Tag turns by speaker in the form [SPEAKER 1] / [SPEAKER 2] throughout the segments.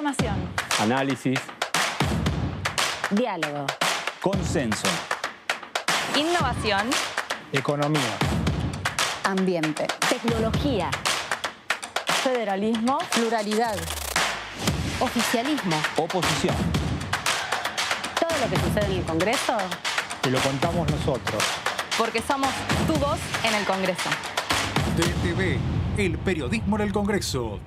[SPEAKER 1] Información.
[SPEAKER 2] Análisis.
[SPEAKER 1] Diálogo.
[SPEAKER 3] Consenso.
[SPEAKER 1] Innovación.
[SPEAKER 4] Economía.
[SPEAKER 5] Ambiente.
[SPEAKER 1] Tecnología. Federalismo.
[SPEAKER 5] Pluralidad.
[SPEAKER 1] Oficialismo.
[SPEAKER 3] Oposición.
[SPEAKER 1] Todo lo que sucede en el Congreso,
[SPEAKER 4] Te lo contamos nosotros.
[SPEAKER 1] porque somos tu voz en el Congreso.
[SPEAKER 6] DTV, el periodismo del Congreso.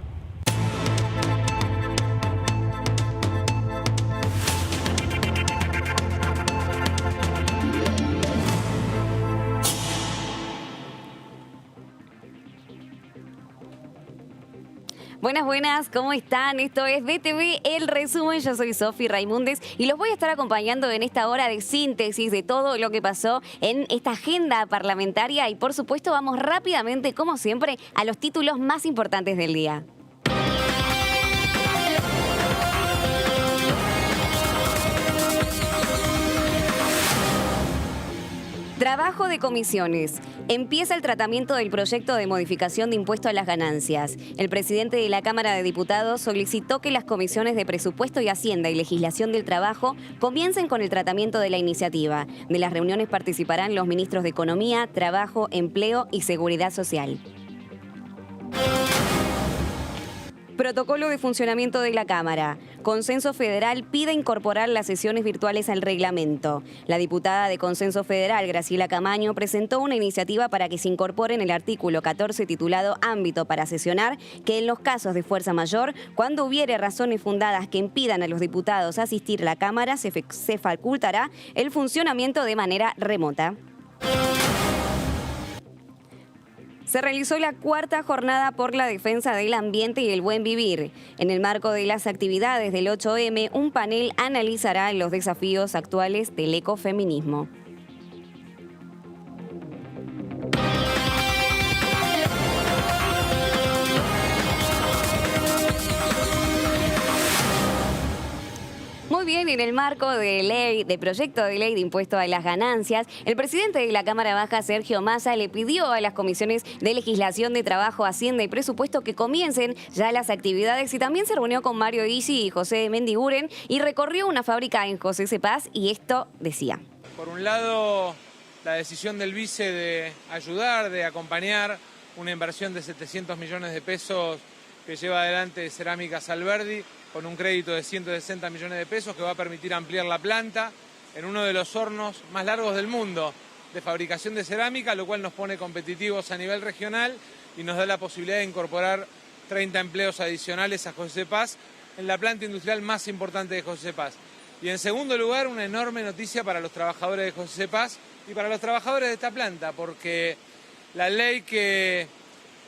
[SPEAKER 7] Buenas, buenas, ¿cómo están? Esto es DTV El Resumen, yo soy Sofi Raimundes y los voy a estar acompañando en esta hora de síntesis de todo lo que pasó en esta agenda parlamentaria y por supuesto vamos rápidamente, como siempre, a los títulos más importantes del día. Trabajo de comisiones. Empieza el tratamiento del proyecto de modificación de impuesto a las ganancias. El presidente de la Cámara de Diputados solicitó que las comisiones de Presupuesto y Hacienda y Legislación del Trabajo comiencen con el tratamiento de la iniciativa. De las reuniones participarán los ministros de Economía, Trabajo, Empleo y Seguridad Social. Protocolo de funcionamiento de la Cámara. Consenso Federal pide incorporar las sesiones virtuales al reglamento. La diputada de Consenso Federal, Graciela Camaño, presentó una iniciativa para que se incorpore en el artículo 14 titulado Ámbito para sesionar, que en los casos de fuerza mayor, cuando hubiere razones fundadas que impidan a los diputados asistir a la Cámara, se facultará el funcionamiento de manera remota. Se realizó la cuarta jornada por la defensa del ambiente y el buen vivir. En el marco de las actividades del 8M, un panel analizará los desafíos actuales del ecofeminismo. Muy bien, en el marco de proyecto de ley de impuesto a las ganancias, el presidente de la Cámara Baja, Sergio Massa, le pidió a las comisiones de legislación de Trabajo, Hacienda y Presupuesto que comiencen ya las actividades y también se reunió con Mario Isi y José Mendiguren y recorrió una fábrica en José Cepaz y esto decía.
[SPEAKER 8] Por un lado, la decisión del vice de ayudar, de acompañar una inversión de 700 millones de pesos que lleva adelante Cerámicas Alberdi, con un crédito de 160 millones de pesos que va a permitir ampliar la planta en uno de los hornos más largos del mundo de fabricación de cerámica, lo cual nos pone competitivos a nivel regional y nos da la posibilidad de incorporar 30 empleos adicionales a José Cepaz en la planta industrial más importante de José Cepaz. Y en segundo lugar, una enorme noticia para los trabajadores de José Cepaz y para los trabajadores de esta planta, porque la ley que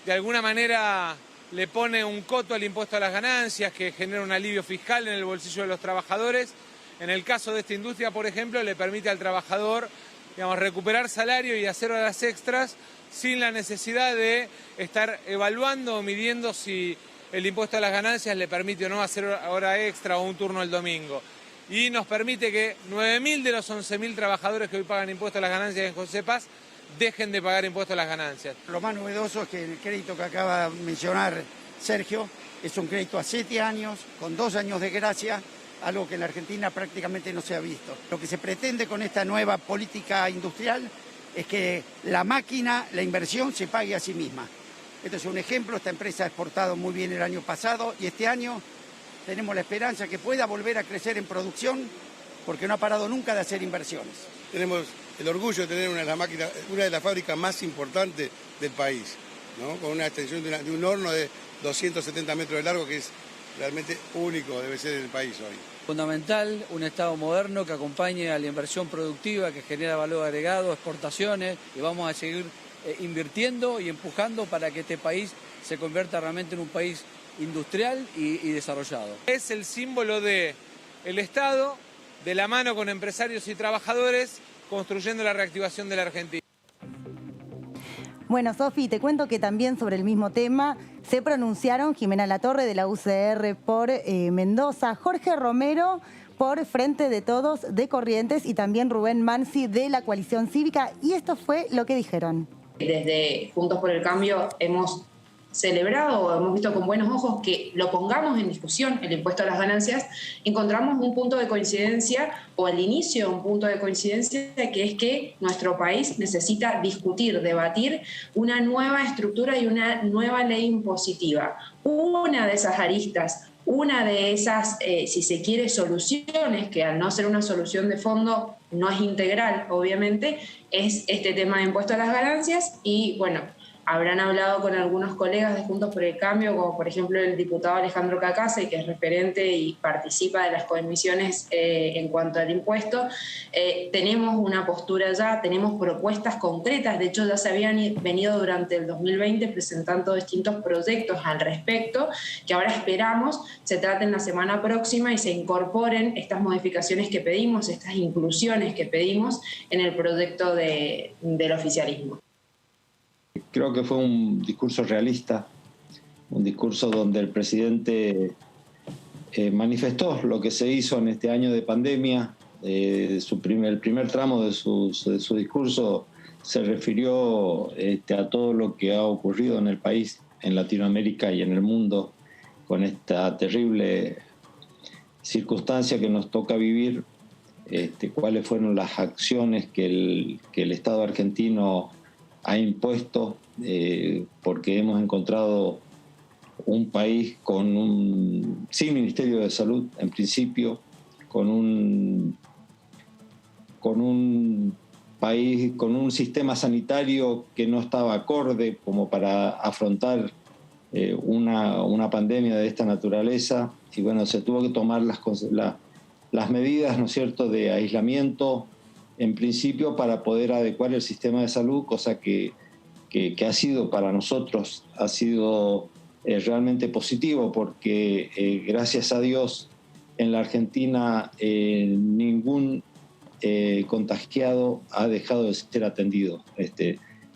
[SPEAKER 8] de alguna manera le pone un coto al impuesto a las ganancias, que genera un alivio fiscal en el bolsillo de los trabajadores. En el caso de esta industria, por ejemplo, le permite al trabajador, recuperar salario y hacer horas extras sin la necesidad de estar evaluando o midiendo si el impuesto a las ganancias le permite o no hacer hora extra o un turno el domingo. Y nos permite que 9.000 de los 11.000 trabajadores que hoy pagan impuesto a las ganancias en José Cepaz dejen de pagar impuestos a las ganancias.
[SPEAKER 9] Lo más novedoso es que el crédito que acaba de mencionar Sergio es un crédito a 7 años, con 2 años de gracia, algo que en la Argentina prácticamente no se ha visto. Lo que se pretende con esta nueva política industrial es que la máquina, la inversión, se pague a sí misma. Este es un ejemplo, esta empresa ha exportado muy bien el año pasado y este año tenemos la esperanza que pueda volver a crecer en producción porque no ha parado nunca de hacer inversiones.
[SPEAKER 10] Tenemos el orgullo de tener una de las fábricas más importantes del país, ¿no? Con una extensión de un horno de 270 metros de largo que es realmente único, debe ser en el país hoy.
[SPEAKER 11] Fundamental, un Estado moderno que acompañe a la inversión productiva, que genera valor agregado, exportaciones, y vamos a seguir invirtiendo y empujando para que este país se convierta realmente en un país industrial y desarrollado.
[SPEAKER 8] Es el símbolo del Estado, de la mano con empresarios y trabajadores, construyendo la reactivación de la Argentina.
[SPEAKER 5] Bueno, Sofi, te cuento que también sobre el mismo tema se pronunciaron Jimena Latorre de la UCR por Mendoza, Jorge Romero por Frente de Todos de Corrientes y también Rubén Mansi de la Coalición Cívica. Y esto fue lo que dijeron.
[SPEAKER 12] Desde Juntos por el Cambio hemos
[SPEAKER 2] celebrado o hemos visto con buenos ojos que lo pongamos en discusión, el impuesto a las ganancias, encontramos un punto de coincidencia o el inicio de un punto de coincidencia que es que nuestro país necesita discutir, debatir una nueva estructura y una nueva ley impositiva. Una de esas aristas, una de esas, si se quiere, soluciones, que al no ser una solución de fondo no es integral, obviamente, es este tema de impuesto a las ganancias y, bueno, habrán hablado con algunos colegas de Juntos por el Cambio, como por ejemplo el diputado Alejandro Cacase, que es referente y participa de las comisiones en cuanto al impuesto. Tenemos una postura ya, tenemos propuestas concretas, de hecho ya se habían venido durante el 2020 presentando distintos proyectos al respecto, que ahora esperamos se traten la semana próxima y se incorporen estas modificaciones que pedimos, estas inclusiones que pedimos en el proyecto del oficialismo.
[SPEAKER 12] Creo que fue un discurso realista, un discurso donde el presidente manifestó lo que se hizo en este año de pandemia. El primer tramo de su discurso se refirió a todo lo que ha ocurrido en el país, en Latinoamérica y en el mundo, con esta terrible circunstancia que nos toca vivir, cuáles fueron las acciones que el Estado argentino ha impuesto, porque hemos encontrado un país sin Ministerio de Salud, en principio, con un país, con un sistema sanitario que no estaba acorde como para afrontar una pandemia de esta naturaleza, y bueno, se tuvo que tomar las medidas, ¿no es cierto?, de aislamiento, en principio para poder adecuar el sistema de salud, cosa que ha sido para nosotros, ha sido realmente positivo, porque gracias a Dios en la Argentina ningún contagiado ha dejado de ser atendido,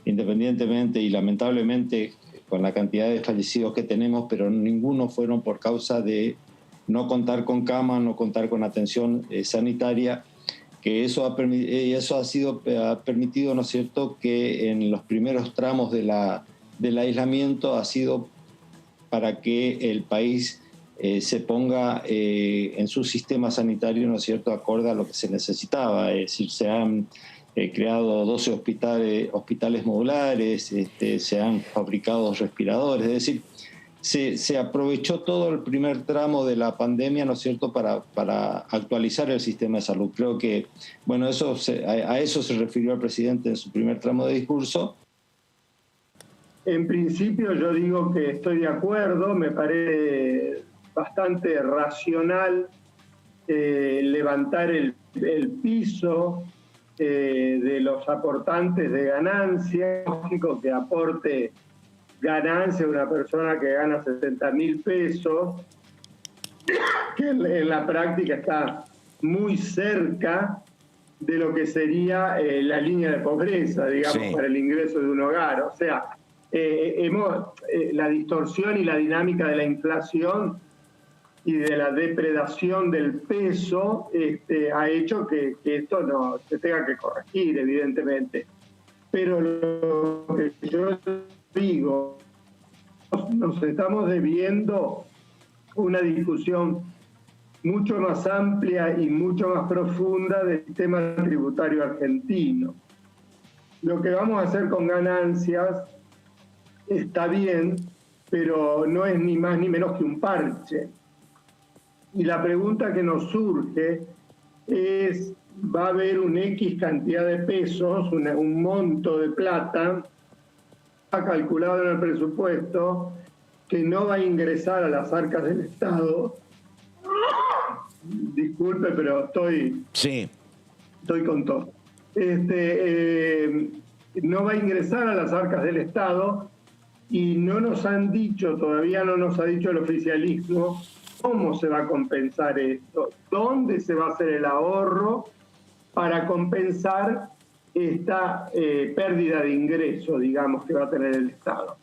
[SPEAKER 12] independientemente y lamentablemente con la cantidad de fallecidos que tenemos, pero ninguno fueron por causa de no contar con cama, no contar con atención sanitaria, que eso ha permitido, ¿no es cierto?, que en los primeros tramos del aislamiento ha sido para que el país se ponga en su sistema sanitario, ¿no es cierto?, acorde a lo que se necesitaba. Es decir, se han creado 12 hospitales modulares, se han fabricado respiradores, es decir, se aprovechó todo el primer tramo de la pandemia, ¿no es cierto?, para actualizar el sistema de salud. Creo que, bueno, a eso se refirió el presidente en su primer tramo de discurso.
[SPEAKER 13] En principio yo digo que estoy de acuerdo, me parece bastante racional levantar el piso de los aportantes de ganancias, lógico que aporte ganancia a una persona que gana 70.000 pesos, que en la práctica está muy cerca de lo que sería la línea de pobreza, digamos, sí, para el ingreso de un hogar. O sea, la distorsión y la dinámica de la inflación y de la depredación del peso ha hecho que esto no se tenga que corregir, evidentemente. Pero lo que yo digo, nos estamos debiendo una discusión mucho más amplia y mucho más profunda del sistema tributario argentino. Lo que vamos a hacer con ganancias está bien, pero no es ni más ni menos que un parche. Y la pregunta que nos surge es, ¿va a haber un X cantidad de pesos, un monto de plata calculado en el presupuesto que no va a ingresar a las arcas del Estado? Disculpe, pero estoy con tos. No va a ingresar a las arcas del Estado y no nos han dicho, todavía no nos ha dicho el oficialismo cómo se va a compensar esto, dónde se va a hacer el ahorro para compensar esta pérdida de ingreso, digamos, que va a tener el Estado.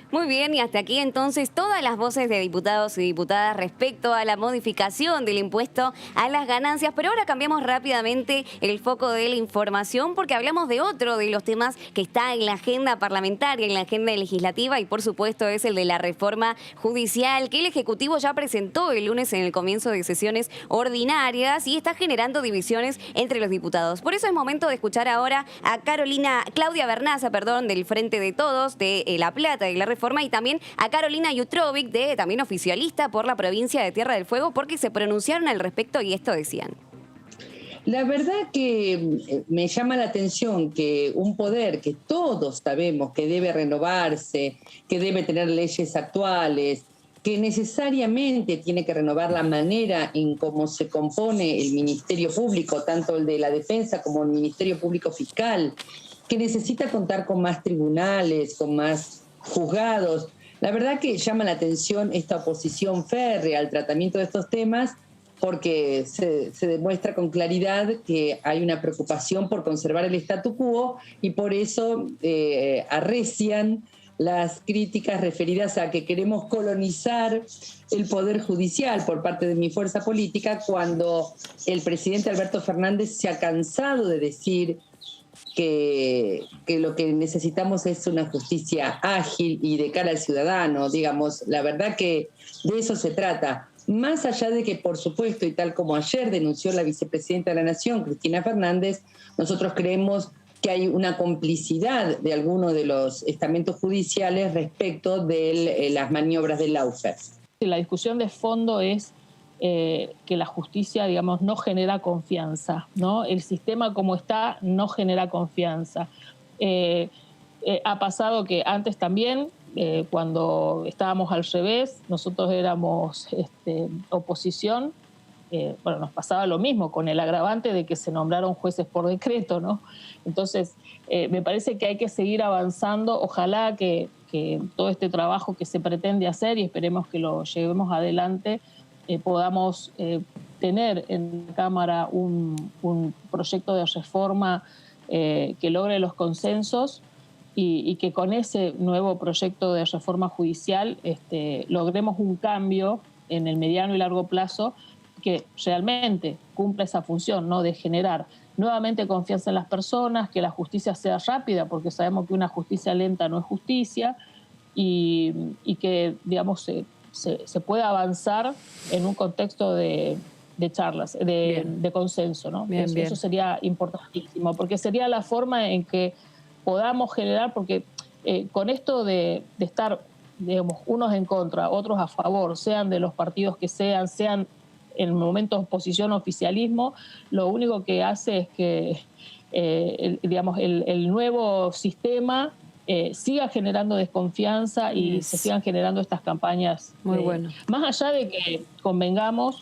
[SPEAKER 7] Muy bien, y hasta aquí entonces todas las voces de diputados y diputadas respecto a la modificación del impuesto a las ganancias. Pero ahora cambiamos rápidamente el foco de la información porque hablamos de otro de los temas que está en la agenda parlamentaria, en la agenda legislativa, y por supuesto es el de la reforma judicial que el Ejecutivo ya presentó el lunes en el comienzo de sesiones ordinarias y está generando divisiones entre los diputados. Por eso es momento de escuchar ahora a Claudia Vernaza, del Frente de Todos, de La Plata, de la reforma, y también a Carolina Yutrovic, también oficialista por la provincia de Tierra del Fuego, porque se pronunciaron al respecto y esto decían.
[SPEAKER 14] La verdad que me llama la atención que un poder que todos sabemos que debe renovarse, que debe tener leyes actuales, que necesariamente tiene que renovar la manera en cómo se compone el Ministerio Público, tanto el de la Defensa como el Ministerio Público Fiscal, que necesita contar con más tribunales, con más juzgados. La verdad que llama la atención esta oposición férrea al tratamiento de estos temas porque se demuestra con claridad que hay una preocupación por conservar el statu quo y por eso arrecian las críticas referidas a que queremos colonizar el Poder Judicial por parte de mi fuerza política cuando el presidente Alberto Fernández se ha cansado de decir que lo que necesitamos es una justicia ágil y de cara al ciudadano, digamos. La verdad que de eso se trata. Más allá de que, por supuesto, y tal como ayer denunció la vicepresidenta de la Nación, Cristina Fernández, nosotros creemos que hay una complicidad de algunos de los estamentos judiciales respecto de las maniobras del lawfare.
[SPEAKER 15] La discusión de fondo es que la justicia, digamos, no genera confianza, ¿no? El sistema como está no genera confianza. Ha pasado que antes también, cuando estábamos al revés, nosotros éramos oposición, nos pasaba lo mismo, con el agravante de que se nombraron jueces por decreto, ¿no? Entonces, me parece que hay que seguir avanzando. Ojalá que todo este trabajo que se pretende hacer, y esperemos que lo llevemos adelante, podamos tener en la Cámara un proyecto de reforma que logre los consensos y que con ese nuevo proyecto de reforma judicial logremos un cambio en el mediano y largo plazo que realmente cumpla esa función, ¿no? De generar nuevamente confianza en las personas, que la justicia sea rápida, porque sabemos que una justicia lenta no es justicia, y que, digamos, se pueda avanzar en un contexto de charlas, de consenso, ¿no? Eso sería importantísimo, porque sería la forma en que podamos generar, porque con esto de estar, digamos, unos en contra, otros a favor, sean de los partidos que sean en momentos oposición o oficialismo, lo único que hace es que el nuevo sistema siga generando desconfianza y se sigan generando estas campañas.
[SPEAKER 7] Muy bueno.
[SPEAKER 15] Más allá de que convengamos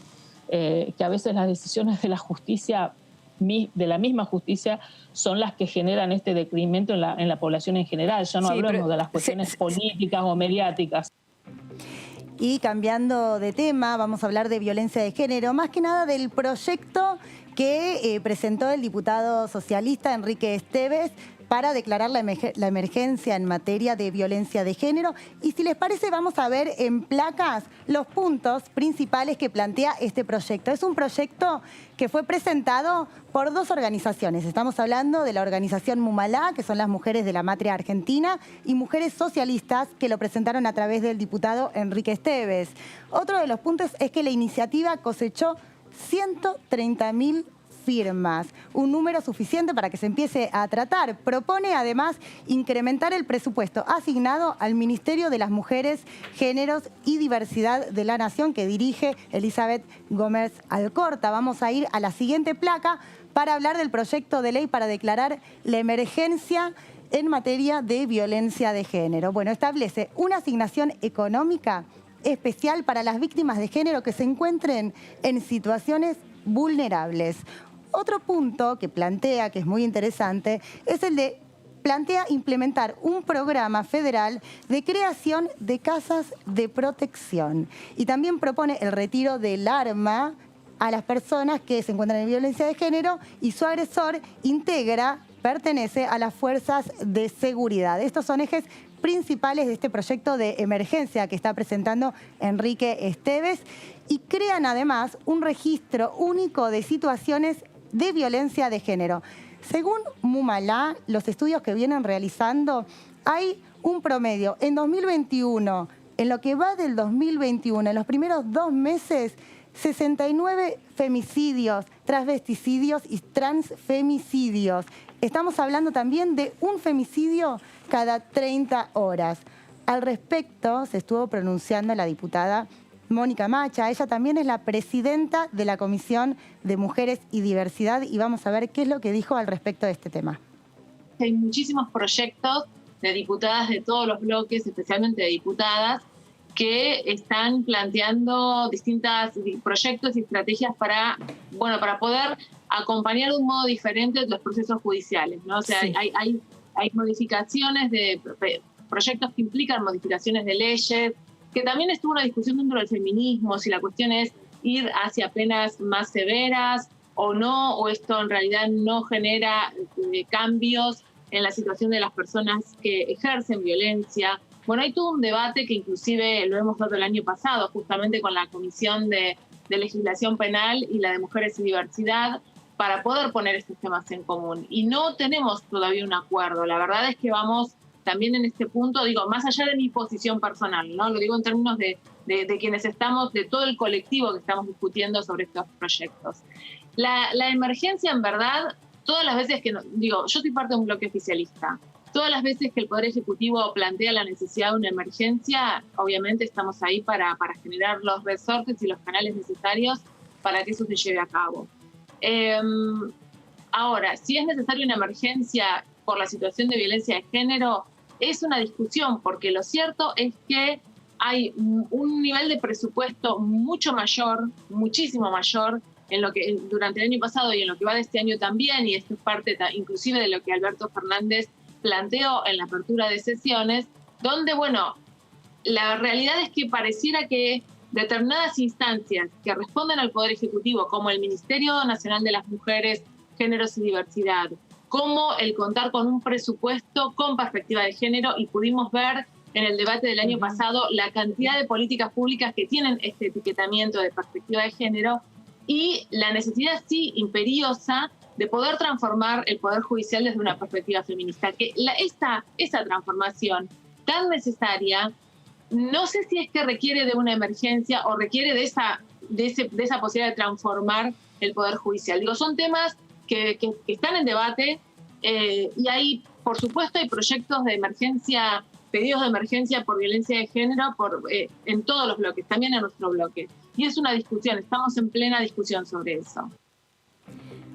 [SPEAKER 15] que a veces las decisiones de la justicia, de la misma justicia, son las que generan este decremento en la población en general. Ya no hablamos de las cuestiones políticas o mediáticas.
[SPEAKER 5] Y cambiando de tema, vamos a hablar de violencia de género, más que nada del proyecto que presentó el diputado socialista Enrique Esteves para declarar la emergencia en materia de violencia de género. Y si les parece, vamos a ver en placas los puntos principales que plantea este proyecto. Es un proyecto que fue presentado por dos organizaciones. Estamos hablando de la organización Mumalá, que son las mujeres de la matria argentina, y mujeres socialistas, que lo presentaron a través del diputado Enrique Esteves. Otro de los puntos es que la iniciativa cosechó 130.000 firmas, un número suficiente para que se empiece a tratar. Propone además incrementar el presupuesto asignado al Ministerio de las Mujeres, Géneros y Diversidad de la Nación, que dirige Elizabeth Gómez Alcorta. Vamos a ir a la siguiente placa para hablar del proyecto de ley para declarar la emergencia en materia de violencia de género. Bueno, establece una asignación económica especial para las víctimas de género que se encuentren en situaciones vulnerables. Otro punto que plantea, que es muy interesante, es el de plantea implementar un programa federal de creación de casas de protección. Y también propone el retiro del arma a las personas que se encuentran en violencia de género y su agresor pertenece a las fuerzas de seguridad. Estos son ejes principales de este proyecto de emergencia que está presentando Enrique Esteves y crean además un registro único de situaciones de violencia de género. Según Mumalá, los estudios que vienen realizando, hay un promedio en 2021, en lo que va del 2021, en los primeros 2 meses, 69 femicidios, transvesticidios y transfemicidios. Estamos hablando también de un femicidio cada 30 horas. Al respecto, se estuvo pronunciando la diputada Mónica Macha. Ella también es la presidenta de la Comisión de Mujeres y Diversidad y vamos a ver qué es lo que dijo al respecto de este tema.
[SPEAKER 16] Hay muchísimos proyectos de diputadas de todos los bloques, especialmente de diputadas, que están planteando distintos proyectos y estrategias para poder acompañar de un modo diferente los procesos judiciales, ¿no? O sea, sí. hay modificaciones de proyectos que implican modificaciones de leyes, que también estuvo una discusión dentro del feminismo, si la cuestión es ir hacia penas más severas o no, o esto en realidad no genera cambios en la situación de las personas que ejercen violencia. Bueno, hay todo un debate que inclusive lo hemos dado el año pasado, justamente con la Comisión de Legislación Penal y la de Mujeres y Diversidad, para poder poner estos temas en común. Y no tenemos todavía un acuerdo. La verdad es que vamos también en este punto, digo, más allá de mi posición personal, ¿no? Lo digo en términos de quienes estamos, de todo el colectivo que estamos discutiendo sobre estos proyectos. La emergencia, en verdad, todas las veces que, yo soy parte de un bloque oficialista, todas las veces que el Poder Ejecutivo plantea la necesidad de una emergencia, obviamente estamos ahí para generar los resortes y los canales necesarios para que eso se lleve a cabo. Ahora, si es necesaria una emergencia por la situación de violencia de género, es una discusión, porque lo cierto es que hay un nivel de presupuesto mucho mayor, muchísimo mayor, en lo que durante el año pasado y en lo que va de este año también, y esto es parte inclusive de lo que Alberto Fernández planteó en la apertura de sesiones, donde, la realidad es que pareciera que determinadas instancias que responden al Poder Ejecutivo, como el Ministerio Nacional de las Mujeres, Géneros y Diversidad, como el contar con un presupuesto con perspectiva de género, y pudimos ver en el debate del año pasado la cantidad de políticas públicas que tienen este etiquetamiento de perspectiva de género y la necesidad, sí, imperiosa de poder transformar el Poder Judicial desde una perspectiva feminista. Que esa transformación tan necesaria, no sé si es que requiere de una emergencia o requiere de esa posibilidad de transformar el Poder Judicial. Digo, son temas que están en debate y por supuesto, hay proyectos de emergencia, pedidos de emergencia por violencia de género en todos los bloques, también en nuestro bloque. Y es una discusión, estamos en plena discusión sobre eso.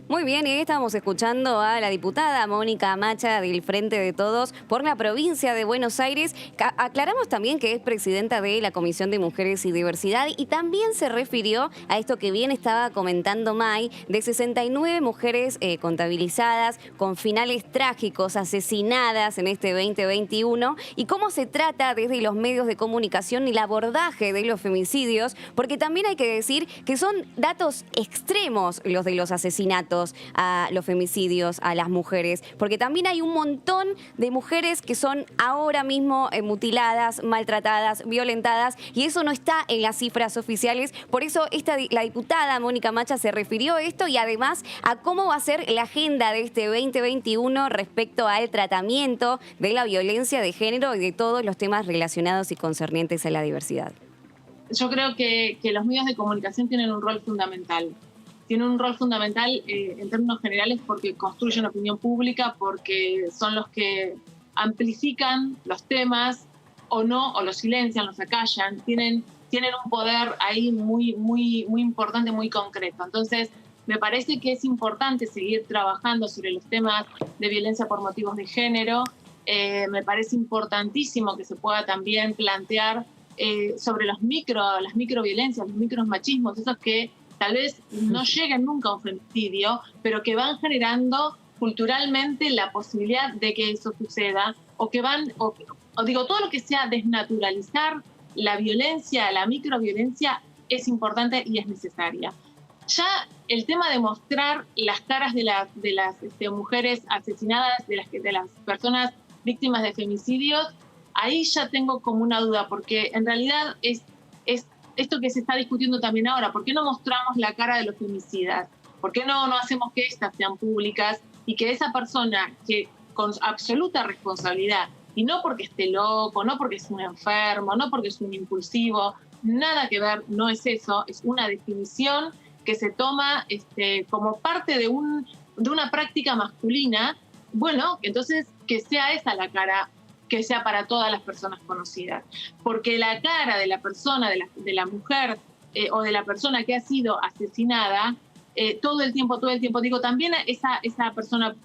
[SPEAKER 7] Muy bien, y estamos escuchando a la diputada Mónica Macha del Frente de Todos por la provincia de Buenos Aires. Aclaramos también que es presidenta de la Comisión de Mujeres y Diversidad y también se refirió a esto que bien estaba comentando May, de 69 mujeres contabilizadas con finales trágicos, asesinadas en este 2021 y cómo se trata desde los medios de comunicación y el abordaje de los femicidios, porque también hay que decir que son datos extremos los de los asesinatos, a los femicidios, a las mujeres, porque también hay un montón de mujeres que son ahora mismo mutiladas, maltratadas, violentadas, y eso no está en las cifras oficiales. Por eso la diputada Mónica Macha se refirió a esto y además a cómo va a ser la agenda de este 2021 respecto al tratamiento de la violencia de género y de todos los temas relacionados y concernientes a la diversidad.
[SPEAKER 16] Yo creo que los medios de comunicación tienen un rol fundamental. Tienen un rol fundamental en términos generales porque construyen opinión pública, porque son los que amplifican los temas o no, o los silencian, los acallan. Tienen un poder ahí muy, muy, muy importante, muy concreto. Entonces, me parece que es importante seguir trabajando sobre los temas de violencia por motivos de género. Me parece importantísimo que se pueda también plantear sobre las microviolencias, los micromachismos, esos que tal vez no lleguen nunca a un femicidio, pero que van generando culturalmente la posibilidad de que eso suceda, o todo lo que sea desnaturalizar la violencia, la microviolencia, es importante y es necesaria. Ya el tema de mostrar las caras de las mujeres asesinadas, de las personas víctimas de femicidios, ahí ya tengo como una duda, porque en realidad es esto que se está discutiendo también ahora. ¿Por qué no mostramos la cara de los femicidas? ¿Por qué no hacemos que estas sean públicas y que esa persona que con absoluta responsabilidad, y no porque esté loco, no porque es un enfermo, no porque es un impulsivo, nada que ver, no es eso, es una definición que se toma como parte de una práctica masculina, bueno, entonces que sea esa la cara, que sea para todas las personas conocidas. Porque la cara de la persona, de la mujer o de la persona que ha sido asesinada, todo el tiempo, digo, también esa persona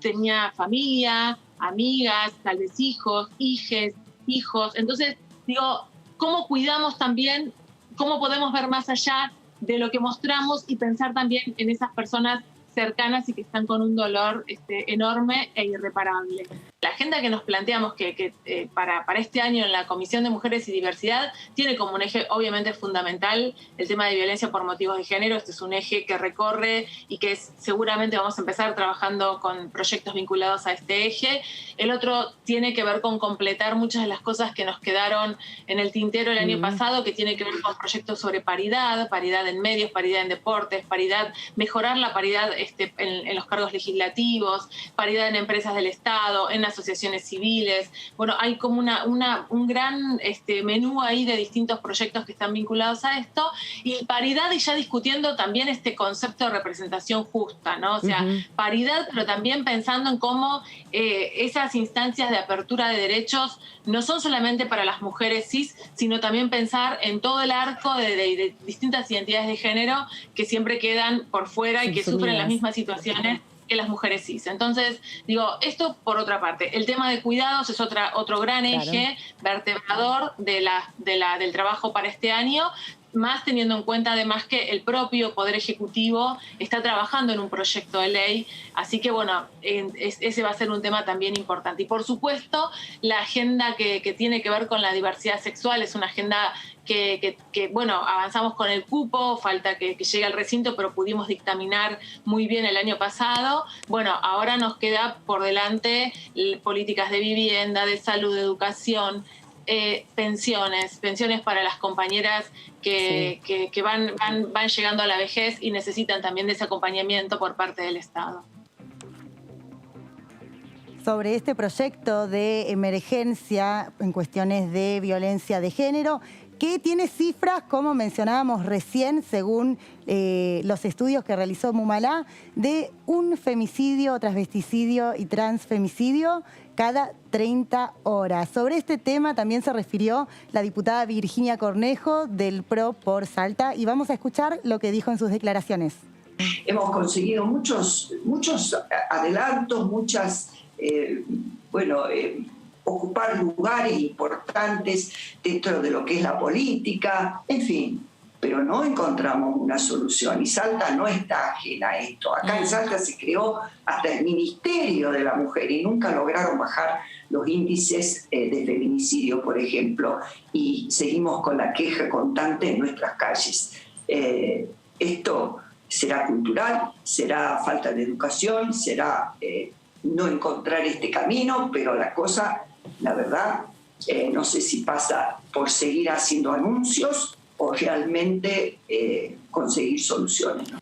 [SPEAKER 16] tenía familia, amigas, tal vez hijos, hijos. Entonces, digo, ¿cómo cuidamos también, cómo podemos ver más allá de lo que mostramos y pensar también en esas personas cercanas y que están con un dolor enorme e irreparable? La agenda que nos planteamos que para este año en la Comisión de Mujeres y Diversidad tiene como un eje obviamente fundamental el tema de violencia por motivos de género. Este es un eje que recorre y que seguramente vamos a empezar trabajando con proyectos vinculados a este eje. El otro tiene que ver con completar muchas de las cosas que nos quedaron en el tintero el año pasado, que tiene que ver con proyectos sobre paridad en medios, paridad en deportes, mejorar la paridad en los cargos legislativos, paridad en empresas del Estado, en asociaciones civiles. Bueno, hay como un gran menú ahí de distintos proyectos que están vinculados a esto, y paridad, y ya discutiendo también este concepto de representación justa, ¿no? O sea, paridad, pero también pensando en cómo esas instancias de apertura de derechos no son solamente para las mujeres cis, sino también pensar en todo el arco de distintas identidades de género que siempre quedan por fuera y que sufren las mismas situaciones que las mujeres cis. Entonces, digo, esto por otra parte. El tema de cuidados es otro gran eje vertebrador del trabajo para este año, más teniendo en cuenta además que el propio Poder Ejecutivo está trabajando en un proyecto de ley, así que bueno, ese va a ser un tema también importante. Y por supuesto, la agenda que tiene que ver con la diversidad sexual es una agenda que bueno, avanzamos con el cupo, falta que llegue al recinto, pero pudimos dictaminar muy bien el año pasado. Bueno, ahora nos queda por delante políticas de vivienda, de salud, de educación, pensiones para las compañeras que van llegando a la vejez y necesitan también de ese acompañamiento por parte del Estado.
[SPEAKER 5] Sobre este proyecto de emergencia en cuestiones de violencia de género, que tiene cifras, como mencionábamos recién, según los estudios que realizó Mumalá, de un femicidio, transvesticidio y transfemicidio cada 30 horas. Sobre este tema también se refirió la diputada Virginia Cornejo del PRO por Salta, y vamos a escuchar lo que dijo en sus declaraciones.
[SPEAKER 17] Hemos conseguido muchos adelantos, ocupar lugares importantes dentro de lo que es la política, en fin, pero no encontramos una solución, y Salta no está ajena a esto. Acá en Salta se creó hasta el Ministerio de la Mujer y nunca lograron bajar los índices de feminicidio, por ejemplo, y seguimos con la queja constante en nuestras calles. Esto será cultural, será falta de educación, será no encontrar este camino, pero la verdad, no sé si pasa por seguir haciendo anuncios o realmente conseguir soluciones, ¿no?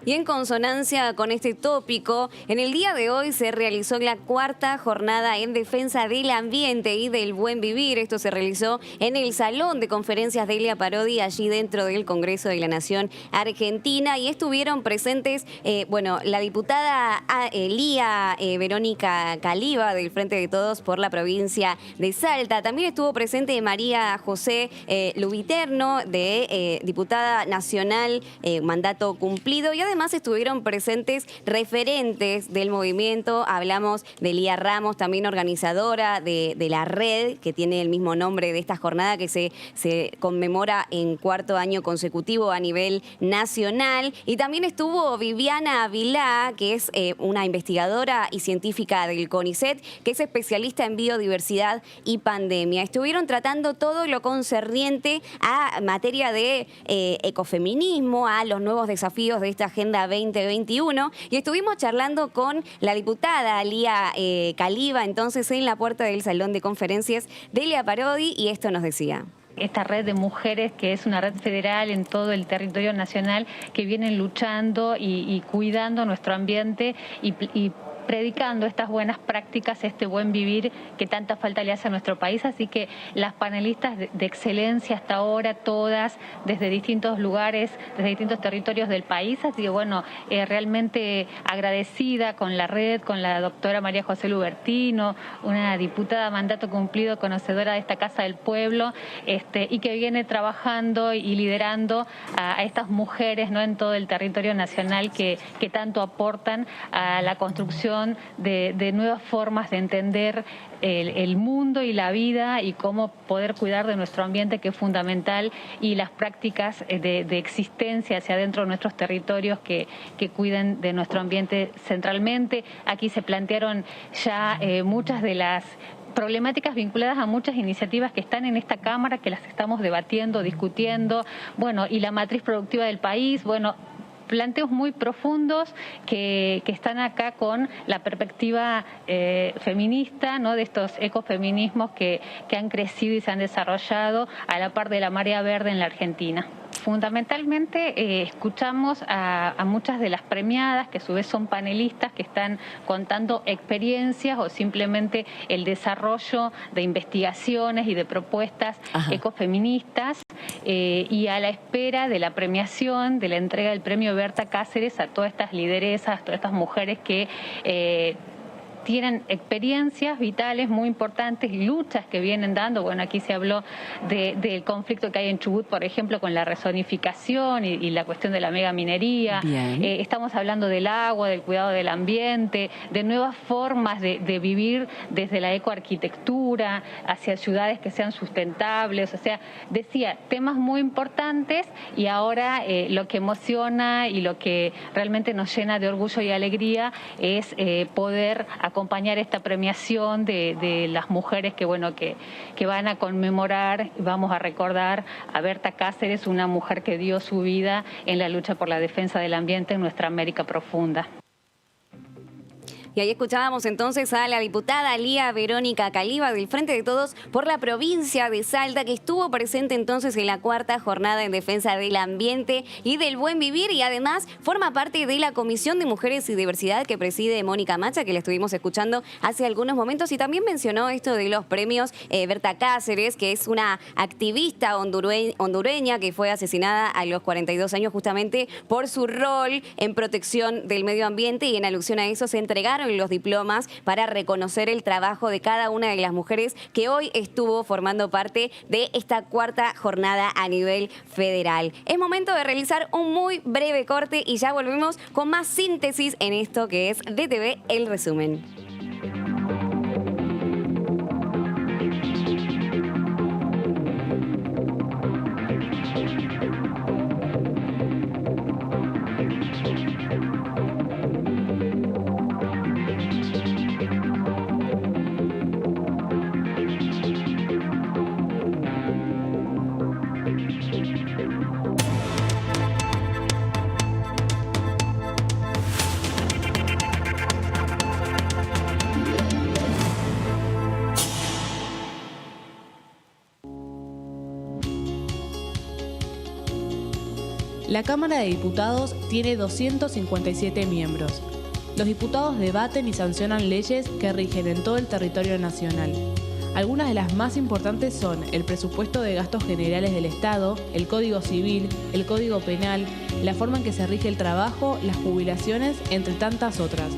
[SPEAKER 7] Y en consonancia con este tópico, en el día de hoy se realizó la 4ª jornada en defensa del ambiente y del buen vivir. Esto se realizó en el Salón de Conferencias Delia Parodi, allí dentro del Congreso de la Nación Argentina, y estuvieron presentes, la diputada Lía Verónica Caliba, del Frente de Todos por la provincia de Salta. También estuvo presente María José Lubiterno, diputada nacional, mandato cumplido, y además estuvieron presentes referentes del movimiento. Hablamos de Lía Ramos, también organizadora de la red, que tiene el mismo nombre de esta jornada, que se conmemora en 4º año consecutivo a nivel nacional. Y también estuvo Viviana Vilá, que es una investigadora y científica del CONICET, que es especialista en biodiversidad y pandemia. Estuvieron tratando todo lo concerniente a materia de ecofeminismo, a los nuevos desafíos de esta agenda Agenda 2021 y estuvimos charlando con la diputada Lía Caliba, entonces en la puerta del Salón de Conferencias de Elia Parodi, y esto nos decía.
[SPEAKER 18] Esta red de mujeres, que es una red federal en todo el territorio nacional, que vienen luchando y cuidando nuestro ambiente y predicando estas buenas prácticas, este buen vivir que tanta falta le hace a nuestro país. Así que las panelistas de excelencia hasta ahora, todas desde distintos lugares, desde distintos territorios del país. Así que bueno, realmente agradecida con la red, con la doctora María José Lubertino, una diputada a mandato cumplido, conocedora de esta Casa del Pueblo, y que viene trabajando y liderando a estas mujeres, ¿no?, en todo el territorio nacional que tanto aportan a la construcción de nuevas formas de entender el mundo y la vida y cómo poder cuidar de nuestro ambiente, que es fundamental, y las prácticas de existencia hacia adentro de nuestros territorios que cuiden de nuestro ambiente centralmente. Aquí se plantearon ya muchas de las problemáticas vinculadas a muchas iniciativas que están en esta Cámara, que las estamos debatiendo, discutiendo, bueno, y la matriz productiva del país, bueno, planteos muy profundos que están acá con la perspectiva feminista, ¿no?, de estos ecofeminismos que han crecido y se han desarrollado a la par de la marea verde en la Argentina. Fundamentalmente escuchamos a muchas de las premiadas, que a su vez son panelistas, que están contando experiencias o simplemente el desarrollo de investigaciones y de propuestas ecofeministas, y a la espera de la premiación, de la entrega del premio Berta Cáceres a todas estas lideresas, todas estas mujeres que tienen experiencias vitales muy importantes, luchas que vienen dando. Bueno, aquí se habló del conflicto que hay en Chubut, por ejemplo, con la rezonificación y la cuestión de la megaminería. Estamos hablando del agua, del cuidado del ambiente, de nuevas formas de vivir desde la ecoarquitectura, hacia ciudades que sean sustentables. O sea, decía, temas muy importantes, y ahora lo que emociona y lo que realmente nos llena de orgullo y alegría es poder acompañar esta premiación de las mujeres que van a conmemorar, vamos a recordar a Berta Cáceres, una mujer que dio su vida en la lucha por la defensa del ambiente en nuestra América profunda.
[SPEAKER 7] Y ahí escuchábamos entonces a la diputada Lía Verónica Caliba del Frente de Todos por la provincia de Salta, que estuvo presente entonces en la 4ª jornada en defensa del ambiente y del buen vivir, y además forma parte de la Comisión de Mujeres y Diversidad que preside Mónica Macha, que la estuvimos escuchando hace algunos momentos, y también mencionó esto de los premios Berta Cáceres, que es una activista hondureña que fue asesinada a los 42 años justamente por su rol en protección del medio ambiente, y en alusión a eso se entregaron los diplomas para reconocer el trabajo de cada una de las mujeres que hoy estuvo formando parte de esta 4ª jornada a nivel federal. Es momento de realizar un muy breve corte y ya volvemos con más síntesis en esto que es DTV El Resumen.
[SPEAKER 19] La Cámara de Diputados tiene 257 miembros. Los diputados debaten y sancionan leyes que rigen en todo el territorio nacional. Algunas de las más importantes son el presupuesto de gastos generales del Estado, el Código Civil, el Código Penal, la forma en que se rige el trabajo, las jubilaciones, entre tantas otras.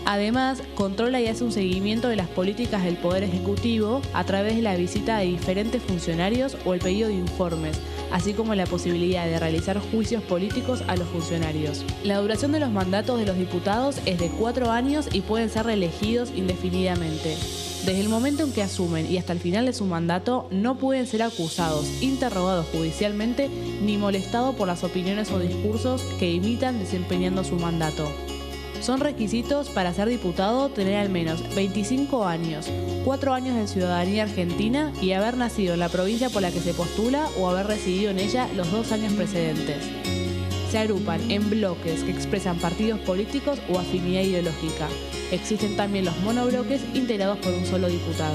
[SPEAKER 19] Además, controla y hace un seguimiento de las políticas del Poder Ejecutivo a través de la visita de diferentes funcionarios o el pedido de informes, así como la posibilidad de realizar juicios políticos a los funcionarios. La duración de los mandatos de los diputados es de 4 años y pueden ser reelegidos indefinidamente. Desde el momento en que asumen y hasta el final de su mandato, no pueden ser acusados, interrogados judicialmente, ni molestados por las opiniones o discursos que imitan desempeñando su mandato. Son requisitos para ser diputado tener al menos 25 años, 4 años de ciudadanía argentina y haber nacido en la provincia por la que se postula o haber residido en ella los 2 años precedentes. se agrupan en bloques que expresan partidos políticos o afinidad ideológica. Existen también los monobloques integrados por un solo diputado.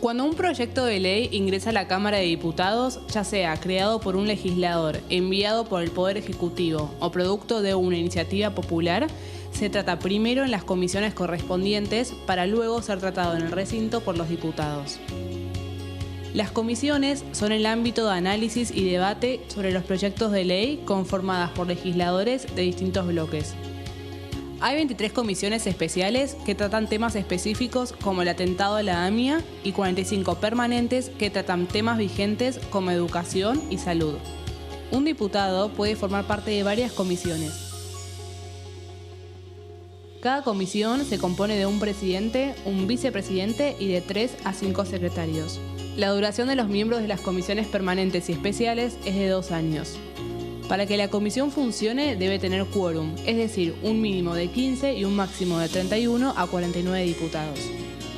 [SPEAKER 19] Cuando un proyecto de ley ingresa a la Cámara de Diputados, ya sea creado por un legislador, enviado por el Poder Ejecutivo o producto de una iniciativa popular, se trata primero en las comisiones correspondientes para luego ser tratado en el recinto por los diputados. Las comisiones son el ámbito de análisis y debate sobre los proyectos de ley conformadas por legisladores de distintos bloques. Hay 23 comisiones especiales que tratan temas específicos como el atentado a la AMIA y 45 permanentes que tratan temas vigentes como educación y salud. Un diputado puede formar parte de varias comisiones. Cada comisión se compone de un presidente, un vicepresidente y de 3 a 5 secretarios. La duración de los miembros de las comisiones permanentes y especiales es de 2 años. Para que la comisión funcione debe tener quórum, es decir, un mínimo de 15 y un máximo de 31 a 49 diputados.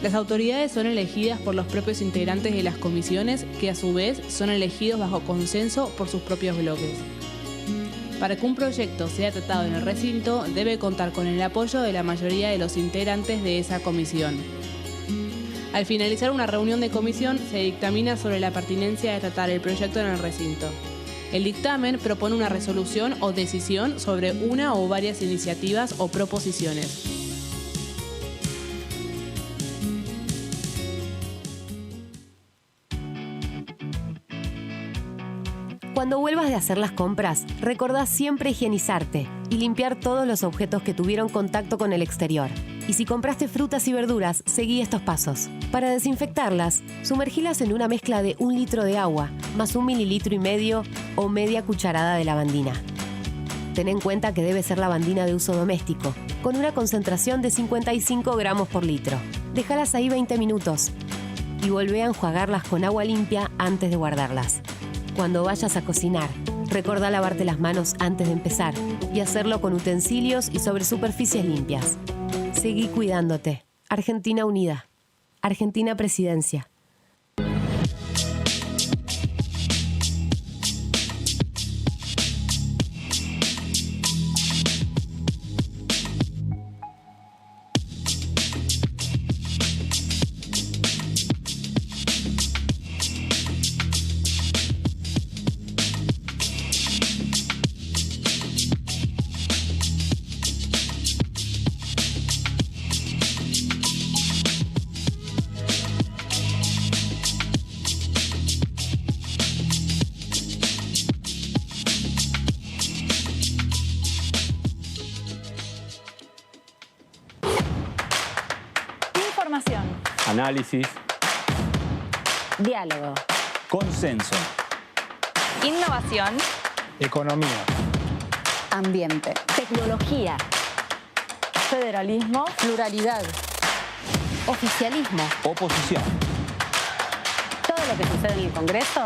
[SPEAKER 19] Las autoridades son elegidas por los propios integrantes de las comisiones, que a su vez son elegidos bajo consenso por sus propios bloques. Para que un proyecto sea tratado en el recinto, debe contar con el apoyo de la mayoría de los integrantes de esa comisión. Al finalizar una reunión de comisión, se dictamina sobre la pertinencia de tratar el proyecto en el recinto. El dictamen propone una resolución o decisión sobre una o varias iniciativas o proposiciones.
[SPEAKER 20] Cuando vuelvas de hacer las compras, recordá siempre higienizarte y limpiar todos los objetos que tuvieron contacto con el exterior. Y si compraste frutas y verduras, seguí estos pasos. Para desinfectarlas, sumergilas en una mezcla de 1 litro de agua, más 1,5 mililitros o media cucharada de lavandina. Ten en cuenta que debe ser lavandina de uso doméstico, con una concentración de 55 gramos por litro. Déjalas ahí 20 minutos y volvé a enjuagarlas con agua limpia antes de guardarlas. Cuando vayas a cocinar, recordá lavarte las manos antes de empezar y hacerlo con utensilios y sobre superficies limpias. Seguí cuidándote. Argentina Unida. Argentina Presidencia.
[SPEAKER 1] Información.
[SPEAKER 3] Análisis.
[SPEAKER 1] Diálogo.
[SPEAKER 3] Consenso.
[SPEAKER 1] Innovación.
[SPEAKER 4] Economía.
[SPEAKER 1] Ambiente. Tecnología. Federalismo. Pluralidad. Oficialismo.
[SPEAKER 3] Oposición.
[SPEAKER 1] Todo lo que sucede en el Congreso.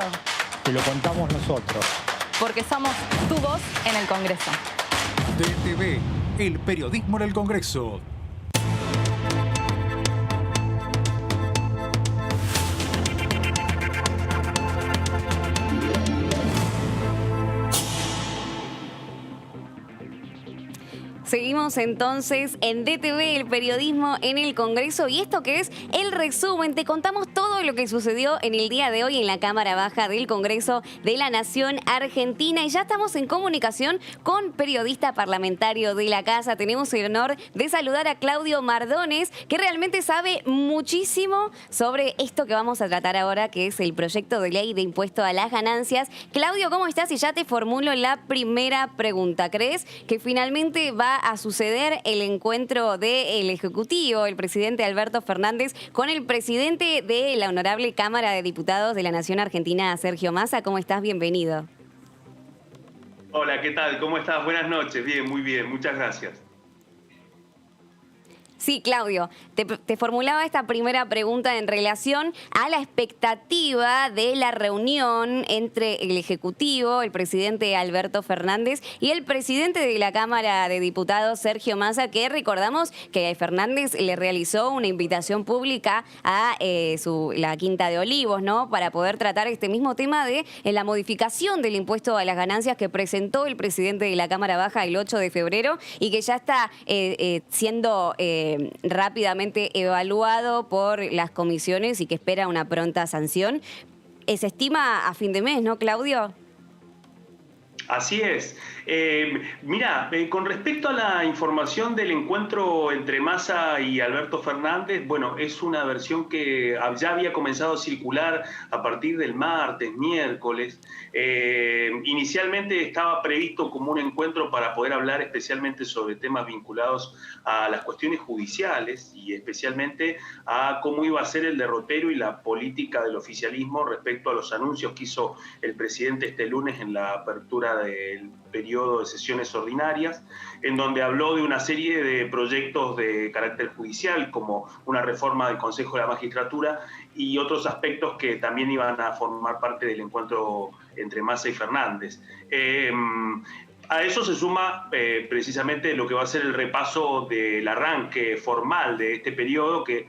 [SPEAKER 4] Te lo contamos nosotros.
[SPEAKER 1] Porque somos tu voz en el Congreso.
[SPEAKER 6] DTV, el periodismo en el Congreso.
[SPEAKER 7] Seguimos entonces en DTV, el periodismo en el Congreso, y esto que es el resumen. Te contamos todo lo que sucedió en el día de hoy en la Cámara Baja del Congreso de la Nación Argentina, y ya estamos en comunicación con periodista parlamentario de la casa. Tenemos el honor de saludar a Claudio Mardones, que realmente sabe muchísimo sobre esto que vamos a tratar ahora, que es el proyecto de ley de impuesto a las ganancias. Claudio, ¿cómo estás? Y ya te formulo la primera pregunta. ¿Crees que finalmente va a suceder el encuentro del Ejecutivo, el presidente Alberto Fernández, con el presidente de la Honorable Cámara de Diputados de la Nación Argentina, Sergio Massa? ¿Cómo estás? Bienvenido.
[SPEAKER 21] Hola, ¿qué tal? ¿Cómo estás? Buenas noches. Bien, muy bien. Muchas gracias.
[SPEAKER 7] Sí, Claudio, te formulaba esta primera pregunta en relación a la expectativa de la reunión entre el Ejecutivo, el presidente Alberto Fernández y el presidente de la Cámara de Diputados, Sergio Massa, que recordamos que Fernández le realizó una invitación pública a la Quinta de Olivos, ¿no? Para poder tratar este mismo tema de la modificación del impuesto a las ganancias que presentó el presidente de la Cámara Baja el 8 de febrero y que ya está siendo rápidamente evaluado por las comisiones y que espera una pronta sanción. Se estima a fin de mes, ¿no, Claudio?
[SPEAKER 21] Así es. Mira, con respecto a la información del encuentro entre Massa y Alberto Fernández, bueno, es una versión que ya había comenzado a circular a partir del martes, miércoles. Inicialmente estaba previsto como un encuentro para poder hablar especialmente sobre temas vinculados a las cuestiones judiciales y especialmente a cómo iba a ser el derrotero y la política del oficialismo respecto a los anuncios que hizo el presidente este lunes en la apertura del periodo de sesiones ordinarias, en donde habló de una serie de proyectos de carácter judicial, como una reforma del Consejo de la Magistratura y otros aspectos que también iban a formar parte del encuentro entre Massa y Fernández. A eso se suma precisamente lo que va a ser el repaso del arranque formal de este periodo, que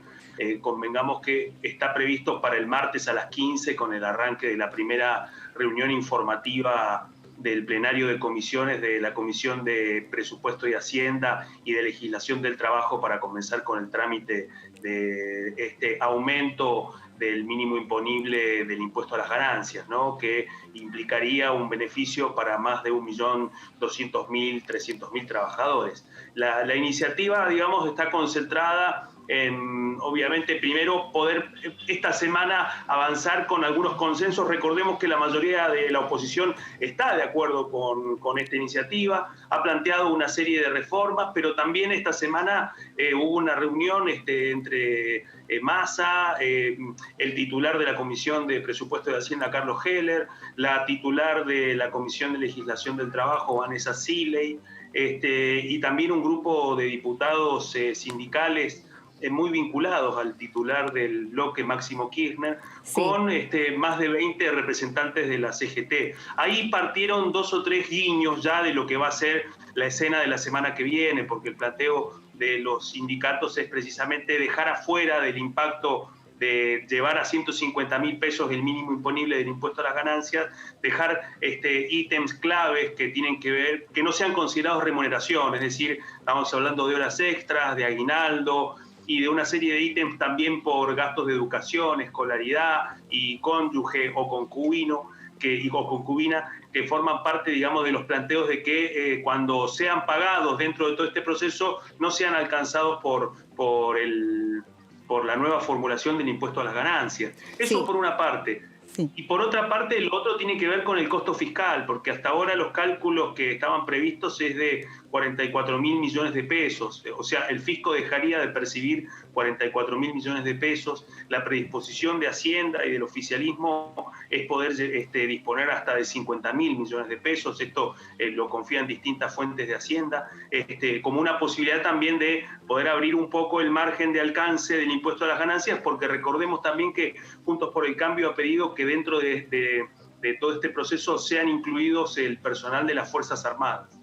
[SPEAKER 21] convengamos que está previsto para el martes a las 15 con el arranque de la primera reunión informativa del plenario de comisiones de la Comisión de Presupuesto y Hacienda y de Legislación del Trabajo para comenzar con el trámite de este aumento del mínimo imponible del impuesto a las ganancias, ¿no? Que implicaría un beneficio para más de 1.200.000, 300.000 trabajadores. La iniciativa, digamos, está concentrada en, obviamente, primero poder esta semana avanzar con algunos consensos. Recordemos que la mayoría de la oposición está de acuerdo con esta iniciativa, ha planteado una serie de reformas, pero también esta semana hubo una reunión entre Massa, el titular de la Comisión de Presupuesto de Hacienda, Carlos Heller, la titular de la Comisión de Legislación del Trabajo, Vanessa Siley, y también un grupo de diputados sindicales muy vinculados al titular del bloque, Máximo Kirchner, sí, con más de 20 representantes de la CGT. Ahí partieron 2 o 3 guiños ya de lo que va a ser la escena de la semana que viene, porque el planteo de los sindicatos es precisamente dejar afuera del impacto de llevar a 150.000 pesos el mínimo imponible del impuesto a las ganancias, dejar ítems claves que tienen que ver, que no sean considerados remuneración, es decir, estamos hablando de horas extras, de aguinaldo, y de una serie de ítems también por gastos de educación, escolaridad y cónyuge o concubino o concubina, que forman parte, digamos, de los planteos de que cuando sean pagados dentro de todo este proceso no sean alcanzados por la nueva formulación del impuesto a las ganancias. Eso, sí, por una parte. Sí. Y por otra parte, lo otro tiene que ver con el costo fiscal, porque hasta ahora los cálculos que estaban previstos es de 44.000 millones de pesos. O sea, el fisco dejaría de percibir 44.000 millones de pesos. La predisposición de Hacienda y del oficialismo es poder disponer hasta de 50.000 millones de pesos. Esto lo confían distintas fuentes de Hacienda, como una posibilidad también de poder abrir un poco el margen de alcance del impuesto a las ganancias, porque recordemos también que Juntos por el Cambio ha pedido que dentro de todo este proceso sean incluidos el personal de las Fuerzas Armadas.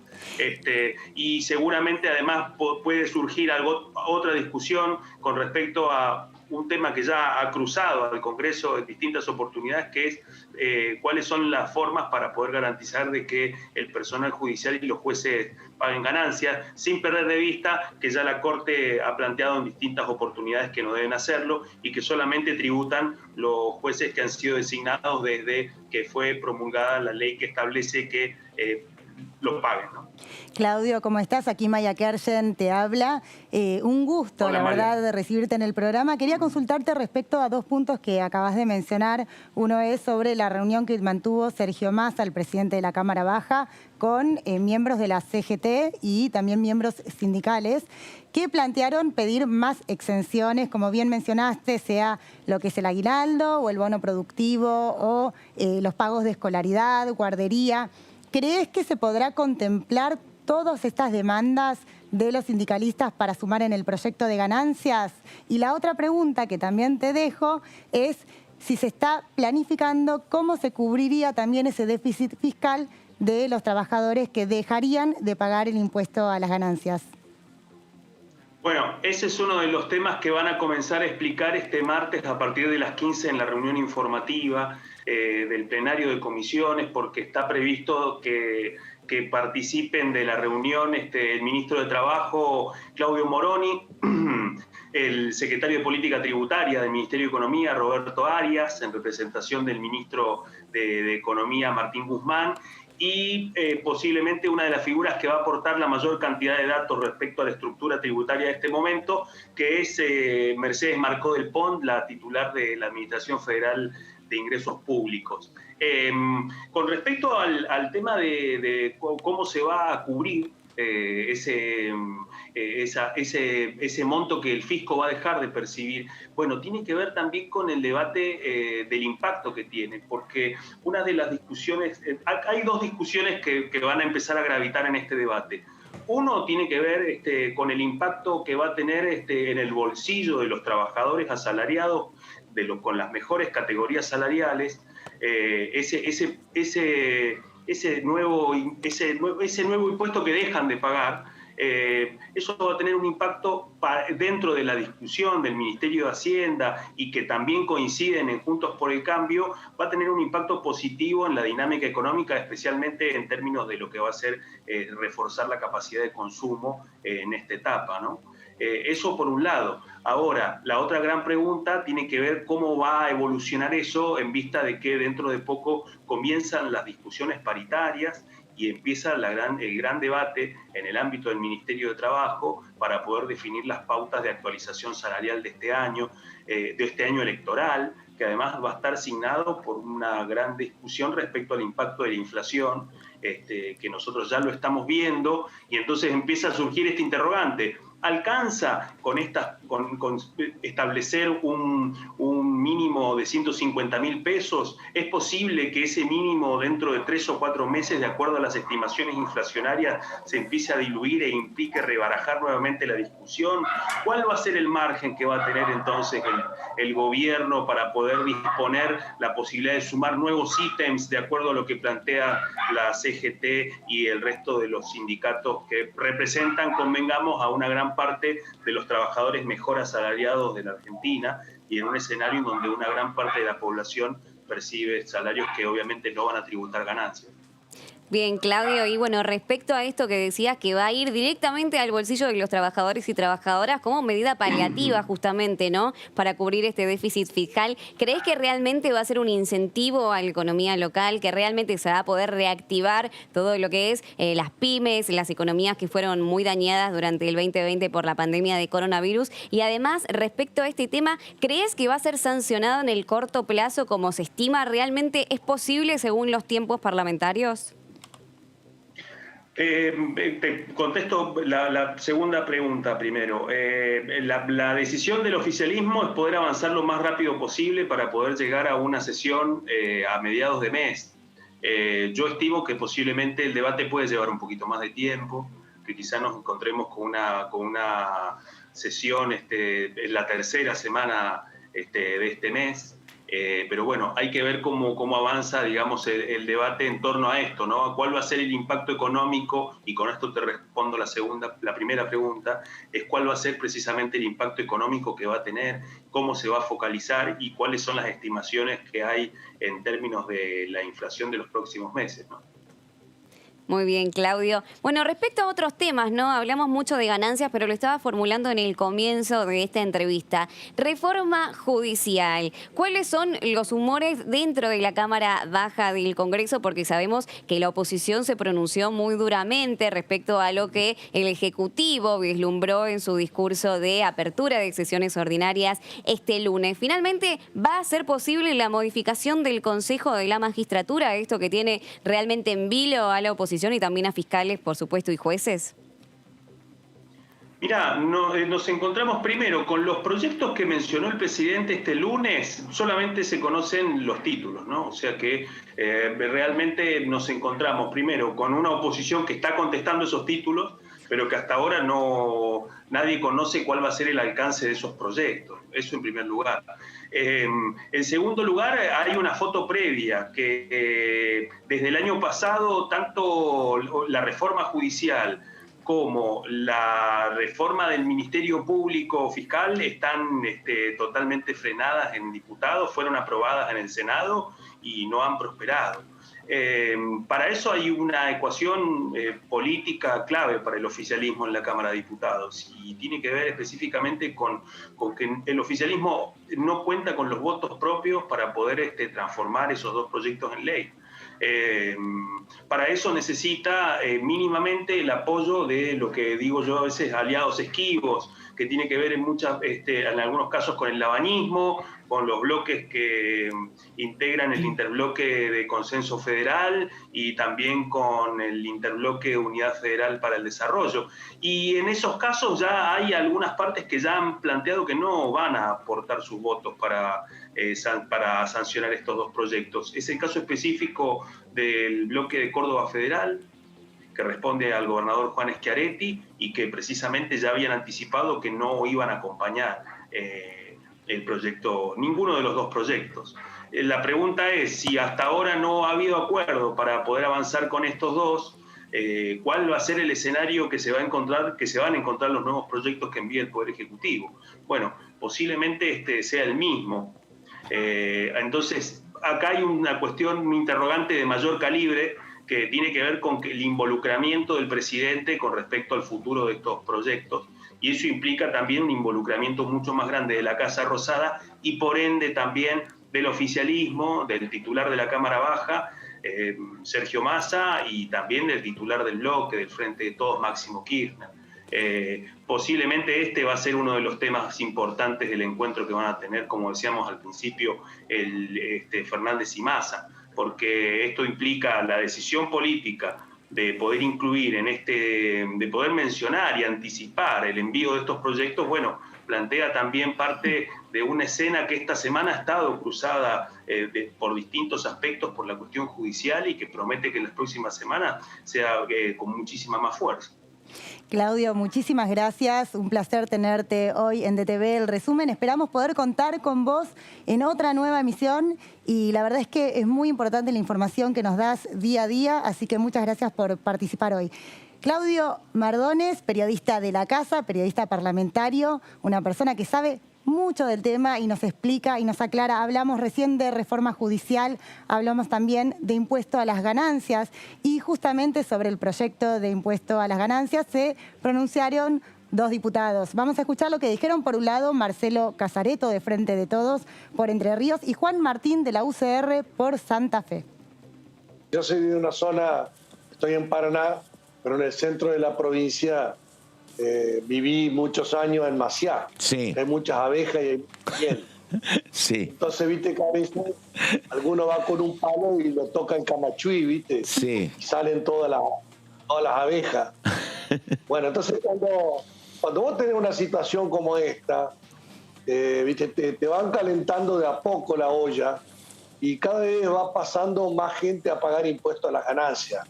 [SPEAKER 21] Y seguramente además puede surgir otra discusión con respecto a un tema que ya ha cruzado al Congreso en distintas oportunidades, que es cuáles son las formas para poder garantizar de que el personal judicial y los jueces paguen ganancias, sin perder de vista que ya la Corte ha planteado en distintas oportunidades que no deben hacerlo y que solamente tributan los jueces que han sido designados desde que fue promulgada la ley que establece que los paguen, ¿no?
[SPEAKER 5] Claudio, ¿cómo estás? Aquí Maya Kersen te habla. Un gusto, hola, la verdad, Maya, de recibirte en el programa. Quería consultarte respecto a 2 puntos que acabas de mencionar. Uno es sobre la reunión que mantuvo Sergio Massa, el presidente de la Cámara Baja, con miembros de la CGT y también miembros sindicales, que plantearon pedir más exenciones, como bien mencionaste, sea lo que es el aguinaldo o el bono productivo o los pagos de escolaridad, guardería. ¿Crees que se podrá contemplar todas estas demandas de los sindicalistas para sumar en el proyecto de ganancias? Y la otra pregunta que también te dejo es si se está planificando cómo se cubriría también ese déficit fiscal de los trabajadores que dejarían de pagar el impuesto a las ganancias.
[SPEAKER 21] Bueno, ese es uno de los temas que van a comenzar a explicar este martes a partir de las 15 en la reunión informativa del plenario de comisiones, porque está previsto que participen de la reunión el ministro de Trabajo, Claudio Moroni, el secretario de Política Tributaria del Ministerio de Economía, Roberto Arias, en representación del ministro de Economía, Martín Guzmán, y posiblemente una de las figuras que va a aportar la mayor cantidad de datos respecto a la estructura tributaria de este momento, que es Mercedes Marcó del Pont, la titular de la Administración Federal de Ingresos Públicos. Con respecto al tema de cómo se va a cubrir ese monto que el fisco va a dejar de percibir, bueno, tiene que ver también con el debate del impacto que tiene, porque una de las discusiones, hay dos discusiones que van a empezar a gravitar en este debate. Uno tiene que ver con el impacto que va a tener en el bolsillo de los trabajadores asalariados, con las mejores categorías salariales, ese nuevo impuesto que dejan de pagar. Eso va a tener un impacto dentro de la discusión del Ministerio de Hacienda y que también coinciden en Juntos por el Cambio, va a tener un impacto positivo en la dinámica económica, especialmente en términos de lo que va a ser reforzar la capacidad de consumo en esta etapa, ¿no? Eso por un lado. Ahora, la otra gran pregunta tiene que ver cómo va a evolucionar eso en vista de que dentro de poco comienzan las discusiones paritarias y empieza el gran debate en el ámbito del Ministerio de Trabajo para poder definir las pautas de actualización salarial de este año electoral, que además va a estar signado por una gran discusión respecto al impacto de la inflación, que nosotros ya lo estamos viendo, y entonces empieza a surgir este interrogante. ¿Alcanza con establecer un mínimo de 150.000 pesos? ¿Es posible que ese mínimo dentro de 3 o 4 meses, de acuerdo a las estimaciones inflacionarias, se empiece a diluir e implique rebarajar nuevamente la discusión? ¿Cuál va a ser el margen que va a tener entonces el gobierno para poder disponer la posibilidad de sumar nuevos ítems de acuerdo a lo que plantea la CGT y el resto de los sindicatos que representan, convengamos, a una gran parte de los trabajadores mejor asalariados de la Argentina, y en un escenario en donde una gran parte de la población percibe salarios que obviamente no van a tributar ganancias?
[SPEAKER 7] Bien, Claudio, y bueno, respecto a esto que decías que va a ir directamente al bolsillo de los trabajadores y trabajadoras como medida paliativa justamente, ¿no?, para cubrir este déficit fiscal, ¿crees que realmente va a ser un incentivo a la economía local, que realmente se va a poder reactivar todo lo que es las pymes, las economías que fueron muy dañadas durante el 2020 por la pandemia de coronavirus? Y además, respecto a este tema, ¿crees que va a ser sancionado en el corto plazo como se estima? ¿Realmente es posible según los tiempos parlamentarios?
[SPEAKER 21] Te contesto la segunda pregunta primero. La decisión del oficialismo es poder avanzar lo más rápido posible para poder llegar a una sesión a mediados de mes. Yo estimo que posiblemente el debate puede llevar un poquito más de tiempo, que quizás nos encontremos con una sesión en la tercera semana de este mes. Pero bueno, hay que ver cómo avanza, digamos, el debate en torno a esto, ¿no? ¿Cuál va a ser el impacto económico? Y con esto te respondo la primera pregunta, es cuál va a ser precisamente el impacto económico que va a tener, cómo se va a focalizar y cuáles son las estimaciones que hay en términos de la inflación de los próximos meses, ¿no?
[SPEAKER 7] Muy bien, Claudio. Bueno, respecto a otros temas, ¿no? Hablamos mucho de ganancias, pero lo estaba formulando en el comienzo de esta entrevista. Reforma judicial. ¿Cuáles son los humores dentro de la Cámara Baja del Congreso? Porque sabemos que la oposición se pronunció muy duramente respecto a lo que el Ejecutivo vislumbró en su discurso de apertura de sesiones ordinarias este lunes. Finalmente, ¿va a ser posible la modificación del Consejo de la Magistratura? Esto que tiene realmente en vilo a la oposición y también a fiscales, por supuesto, y jueces.
[SPEAKER 21] Mirá, nos encontramos primero con los proyectos que mencionó el presidente este lunes, solamente se conocen los títulos, ¿no? O sea que realmente nos encontramos primero con una oposición que está contestando esos títulos, pero que hasta ahora nadie conoce cuál va a ser el alcance de esos proyectos. Eso en primer lugar. En segundo lugar, hay una foto previa que desde el año pasado, tanto la reforma judicial como la reforma del Ministerio Público Fiscal están totalmente frenadas en diputados, fueron aprobadas en el Senado y no han prosperado. Para eso hay una ecuación política clave para el oficialismo en la Cámara de Diputados y tiene que ver específicamente con que el oficialismo no cuenta con los votos propios para poder transformar esos dos proyectos en ley. Para eso necesita mínimamente el apoyo de lo que digo yo a veces aliados esquivos, que tiene que ver en algunos casos con el labañismo, con los bloques que integran el interbloque de consenso federal y también con el interbloque Unidad Federal para el Desarrollo. Y en esos casos ya hay algunas partes que ya han planteado que no van a aportar sus votos para sancionar estos dos proyectos. Es el caso específico del bloque de Córdoba Federal, que responde al gobernador Juan Schiaretti y que precisamente ya habían anticipado que no iban a acompañar el proyecto, ninguno de los dos proyectos. La pregunta es, si hasta ahora no ha habido acuerdo para poder avanzar con estos dos, ¿cuál va a ser el escenario que se van a encontrar los nuevos proyectos que envíe el Poder Ejecutivo? Bueno, posiblemente sea el mismo. Entonces, acá hay una interrogante de mayor calibre que tiene que ver con el involucramiento del presidente con respecto al futuro de estos proyectos. Y eso implica también un involucramiento mucho más grande de la Casa Rosada y por ende también del oficialismo, del titular de la Cámara Baja, Sergio Massa, y también del titular del bloque, del Frente de Todos, Máximo Kirchner. Posiblemente va a ser uno de los temas importantes del encuentro que van a tener, como decíamos al principio, Fernández y Massa, porque esto implica la decisión política de poder incluir de poder mencionar y anticipar el envío de estos proyectos. Bueno, plantea también parte de una escena que esta semana ha estado cruzada por distintos aspectos por la cuestión judicial y que promete que en las próximas semanas sea con muchísima más fuerza.
[SPEAKER 5] Claudio, muchísimas gracias. Un placer tenerte hoy en DTV El Resumen. Esperamos poder contar con vos en otra nueva emisión y la verdad es que es muy importante la información que nos das día a día, así que muchas gracias por participar hoy. Claudio Mardones, periodista de la casa, periodista parlamentario, una persona que sabe mucho del tema y nos explica y nos aclara. Hablamos recién de reforma judicial, hablamos también de impuesto a las ganancias y justamente sobre el proyecto de impuesto a las ganancias se pronunciaron dos diputados. Vamos a escuchar lo que dijeron por un lado Marcelo Casareto de Frente de Todos por Entre Ríos y Juan Martín de la UCR por Santa Fe.
[SPEAKER 9] Yo soy de una zona, estoy en Paraná, pero en el centro de la provincia. Viví muchos años en Maciá.
[SPEAKER 22] Sí.
[SPEAKER 9] Hay muchas abejas y hay miel.
[SPEAKER 22] Sí.
[SPEAKER 9] Entonces, viste que a veces alguno va con un palo y lo toca en Camachuí, viste.
[SPEAKER 22] Sí.
[SPEAKER 9] Y salen todas las abejas. Bueno, entonces cuando vos tenés una situación como esta, viste, te van calentando de a poco la olla y cada vez va pasando más gente a pagar impuestos a las ganancias.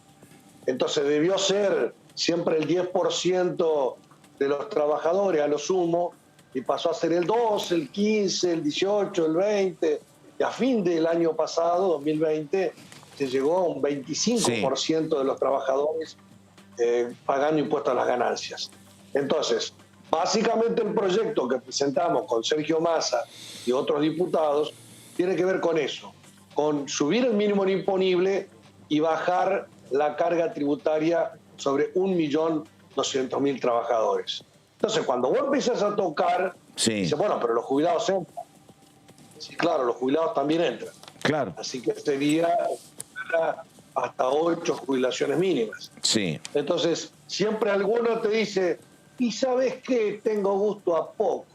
[SPEAKER 9] Entonces debió ser siempre el 10% de los trabajadores a lo sumo, y pasó a ser el 12, el 15, el 18, el 20, y a fin del año pasado, 2020, se llegó a un 25% de los trabajadores pagando impuestos a las ganancias. Entonces, básicamente el proyecto que presentamos con Sergio Massa y otros diputados tiene que ver con eso, con subir el mínimo imponible y bajar la carga tributaria sobre 1.200.000 trabajadores. Entonces, cuando vos empiezas a tocar, dices, bueno, pero los jubilados entran. Sí, claro, los jubilados también entran.
[SPEAKER 22] Claro.
[SPEAKER 9] Así que sería hasta 8 jubilaciones mínimas.
[SPEAKER 22] Sí.
[SPEAKER 9] Entonces, siempre alguno te dice, ¿y sabes qué? Tengo gusto a poco.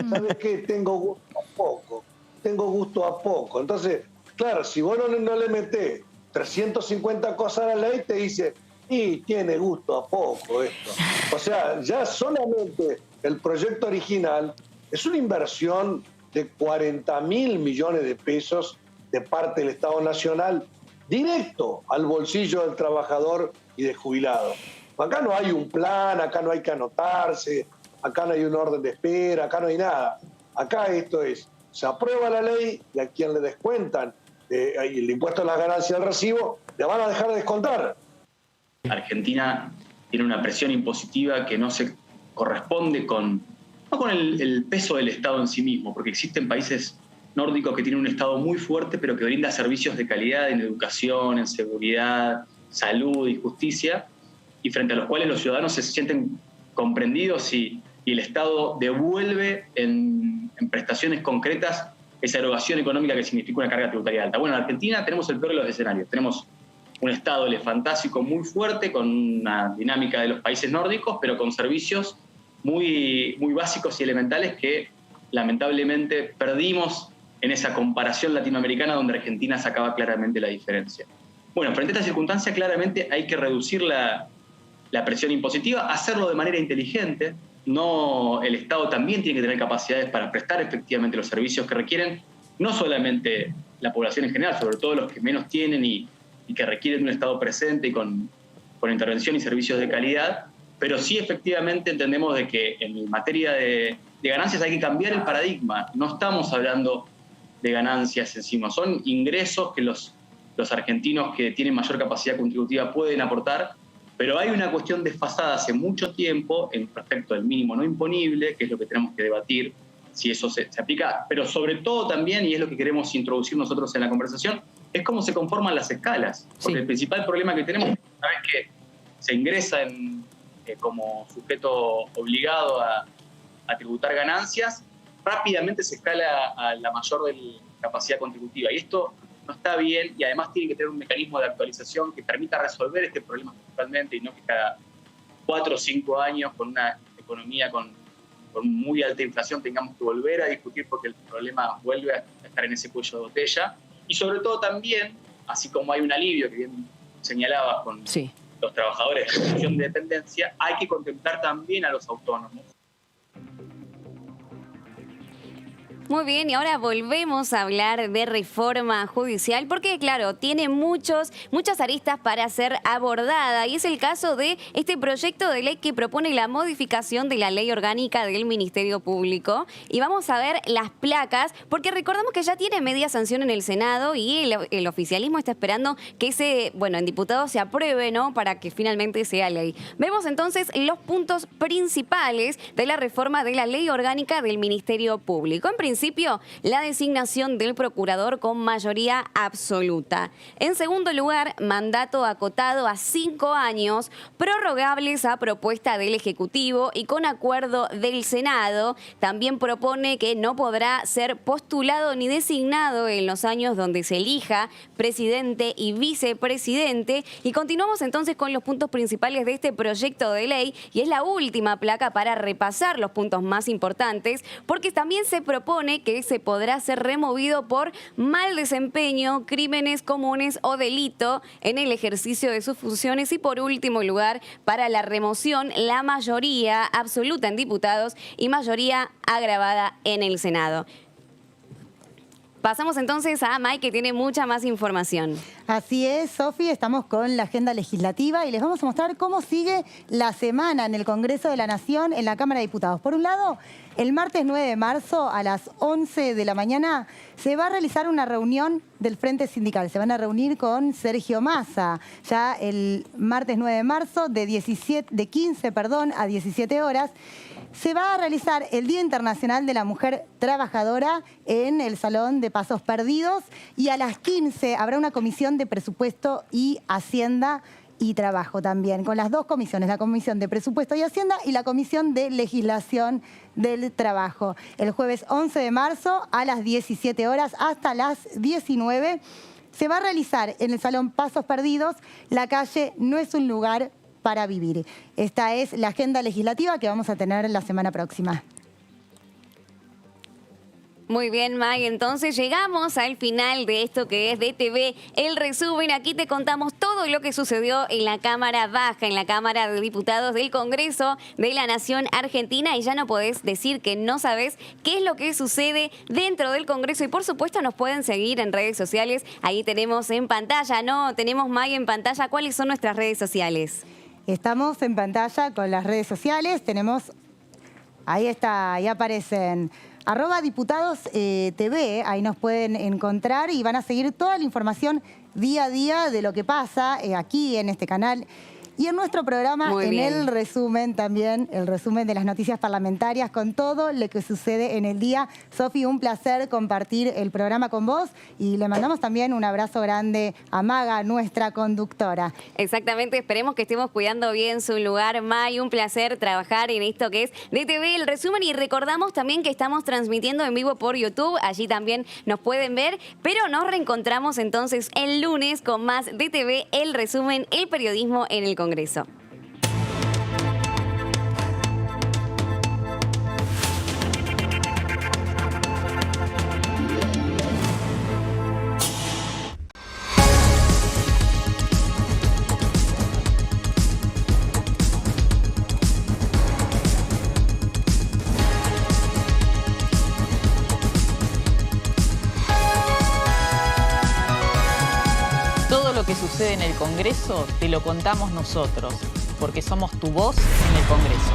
[SPEAKER 9] ¿Sabes qué? Tengo gusto a poco. Tengo gusto a poco. Entonces, claro, si vos no le metés 350 cosas a la ley, te dice, y tiene gusto a poco esto. O sea, ya solamente el proyecto original es una inversión de 40.000 millones de pesos de parte del Estado Nacional, directo al bolsillo del trabajador y del jubilado. Acá no hay un plan, acá no hay que anotarse, acá no hay un orden de espera, acá no hay nada. Acá esto es, se aprueba la ley y a quien le descuentan el impuesto a las ganancias del recibo, le van a dejar de descontar.
[SPEAKER 10] Argentina tiene una presión impositiva que no se corresponde no con el peso del Estado en sí mismo, porque existen países nórdicos que tienen un Estado muy fuerte, pero que brinda servicios de calidad en educación, en seguridad, salud y justicia, y frente a los cuales los ciudadanos se sienten comprendidos y el Estado devuelve en prestaciones concretas esa erogación económica que significa una carga tributaria alta. Bueno, en Argentina tenemos el peor de los escenarios. Tenemos un Estado elefantásico muy fuerte, con una dinámica de los países nórdicos, pero con servicios muy, muy básicos y elementales que lamentablemente perdimos en esa comparación latinoamericana, donde Argentina sacaba claramente la diferencia. Bueno, frente a esta circunstancia, claramente hay que reducir la presión impositiva, hacerlo de manera inteligente. El Estado también tiene que tener capacidades para prestar efectivamente los servicios que requieren, no solamente la población en general, sobre todo los que menos tienen y que requieren un Estado presente y con intervención y servicios de calidad, pero sí efectivamente entendemos de que en materia de ganancias hay que cambiar el paradigma. No estamos hablando de ganancias encima, son ingresos que los argentinos que tienen mayor capacidad contributiva pueden aportar, pero hay una cuestión desfasada hace mucho tiempo en respecto al mínimo no imponible, que es lo que tenemos que debatir, si eso se aplica, pero sobre todo también, y es lo que queremos introducir nosotros en la conversación, es cómo se conforman las escalas. Porque el principal problema que tenemos, una vez que se ingresa como sujeto obligado a tributar ganancias, rápidamente se escala a la mayor capacidad contributiva. Y esto no está bien, y además tiene que tener un mecanismo de actualización que permita resolver este problema principalmente, y no que cada 4 o 5 años, con una economía con muy alta inflación, tengamos que volver a discutir porque el problema vuelve a estar en ese cuello de botella. Y sobre todo también, así como hay un alivio que bien señalabas con los trabajadores de situación de dependencia, hay que contemplar también a los autónomos.
[SPEAKER 7] Muy bien, y ahora volvemos a hablar de reforma judicial porque, claro, tiene muchas aristas para ser abordada, y es el caso de este proyecto de ley que propone la modificación de la ley orgánica del Ministerio Público. Y vamos a ver las placas, porque recordamos que ya tiene media sanción en el Senado y el oficialismo está esperando que en diputados se apruebe, ¿no?, para que finalmente sea ley. Vemos entonces los puntos principales de la reforma de la ley orgánica del Ministerio Público. En principio, la designación del procurador con mayoría absoluta. En segundo lugar, mandato acotado a 5 años, prorrogables a propuesta del Ejecutivo y con acuerdo del Senado. También propone que no podrá ser postulado ni designado en los años donde se elija presidente y vicepresidente. Y continuamos entonces con los puntos principales de este proyecto de ley, y es la última placa para repasar los puntos más importantes, porque también se propone que se podrá ser removido por mal desempeño, crímenes comunes o delito en el ejercicio de sus funciones. Y por último lugar, para la remoción, la mayoría absoluta en diputados y mayoría agravada en el Senado. Pasamos entonces a May, que tiene mucha más información.
[SPEAKER 5] Así es, Sofi, estamos con la agenda legislativa y les vamos a mostrar cómo sigue la semana en el Congreso de la Nación, en la Cámara de Diputados. Por un lado, el martes 9 de marzo a las 11 de la mañana se va a realizar una reunión del Frente Sindical. Se van a reunir con Sergio Massa, ya el martes 9 de marzo de 15 a 17 horas. Se va a realizar el Día Internacional de la Mujer Trabajadora en el Salón de Pasos Perdidos, y a las 15 habrá una comisión de presupuesto y Hacienda y Trabajo también, con las dos comisiones, la Comisión de Presupuesto y Hacienda y la Comisión de Legislación del Trabajo. El jueves 11 de marzo a las 17 horas hasta las 19 se va a realizar en el Salón Pasos Perdidos La Calle No es un Lugar para Vivir. Esta es la agenda legislativa que vamos a tener la semana próxima.
[SPEAKER 7] Muy bien, May, entonces llegamos al final de esto que es DTV El Resumen. Aquí te contamos todo lo que sucedió en la Cámara Baja, en la Cámara de Diputados del Congreso de la Nación Argentina, y ya no podés decir que no sabés qué es lo que sucede dentro del Congreso. Y por supuesto nos pueden seguir en redes sociales, ahí tenemos en pantalla, ¿no? Tenemos, May, en pantalla, ¿cuáles son nuestras redes sociales?
[SPEAKER 5] Estamos en pantalla con las redes sociales. Tenemos, ahí está, ahí aparecen @diputados.tv, ahí nos pueden encontrar y van a seguir toda la información día a día de lo que pasa aquí en este canal. Y en nuestro programa, el resumen también, el resumen de las noticias parlamentarias con todo lo que sucede en el día. Sofi, un placer compartir el programa con vos y le mandamos también un abrazo grande a Maga, nuestra conductora.
[SPEAKER 7] Exactamente, esperemos que estemos cuidando bien su lugar. May, un placer trabajar en esto que es DTV, el resumen, y recordamos también que estamos transmitiendo en vivo por YouTube, allí también nos pueden ver, pero nos reencontramos entonces el lunes con más DTV, el resumen, el periodismo en el Congreso.
[SPEAKER 11] Todo lo que sucede en el Congreso te lo contamos nosotros, porque somos tu voz en el Congreso.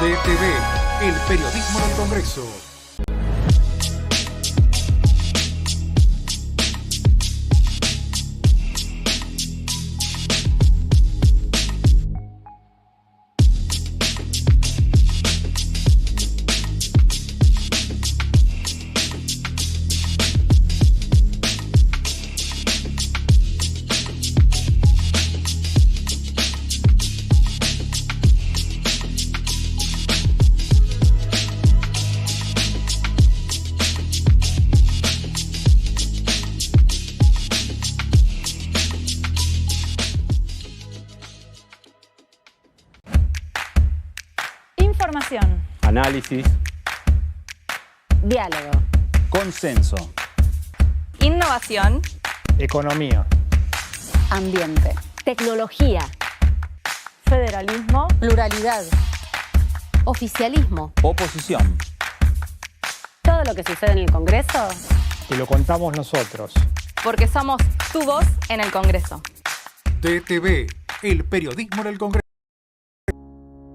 [SPEAKER 6] DTV, el periodismo del Congreso.
[SPEAKER 1] Información.
[SPEAKER 3] Análisis.
[SPEAKER 1] Diálogo.
[SPEAKER 3] Consenso.
[SPEAKER 1] Innovación.
[SPEAKER 4] Economía.
[SPEAKER 1] Ambiente. Tecnología. Federalismo. Pluralidad. Oficialismo.
[SPEAKER 3] Oposición.
[SPEAKER 1] Todo lo que sucede en el Congreso.
[SPEAKER 4] Te lo contamos nosotros.
[SPEAKER 1] Porque somos tu voz en el Congreso.
[SPEAKER 6] DTV, el periodismo del Congreso.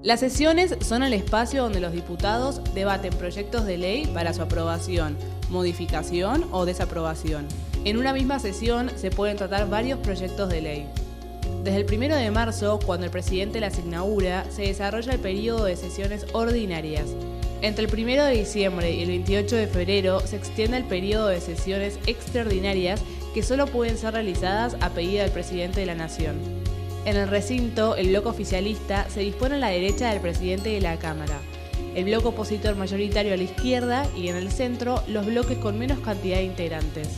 [SPEAKER 19] Las sesiones son el espacio donde los diputados debaten proyectos de ley para su aprobación, modificación o desaprobación. En una misma sesión se pueden tratar varios proyectos de ley. Desde el 1 de marzo, cuando el presidente las inaugura, se desarrolla el periodo de sesiones ordinarias. Entre el 1 de diciembre y el 28 de febrero se extiende el periodo de sesiones extraordinarias que solo pueden ser realizadas a pedido del presidente de la Nación. En el recinto, el bloque oficialista se dispone a la derecha del presidente de la Cámara, el bloque opositor mayoritario a la izquierda y en el centro los bloques con menos cantidad de integrantes.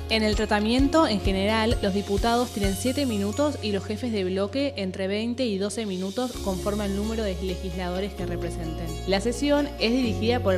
[SPEAKER 19] En el tratamiento, en general, los diputados tienen 7 minutos y los jefes de bloque entre 20 y 12 minutos conforme al número de legisladores que representen. La sesión es dirigida por el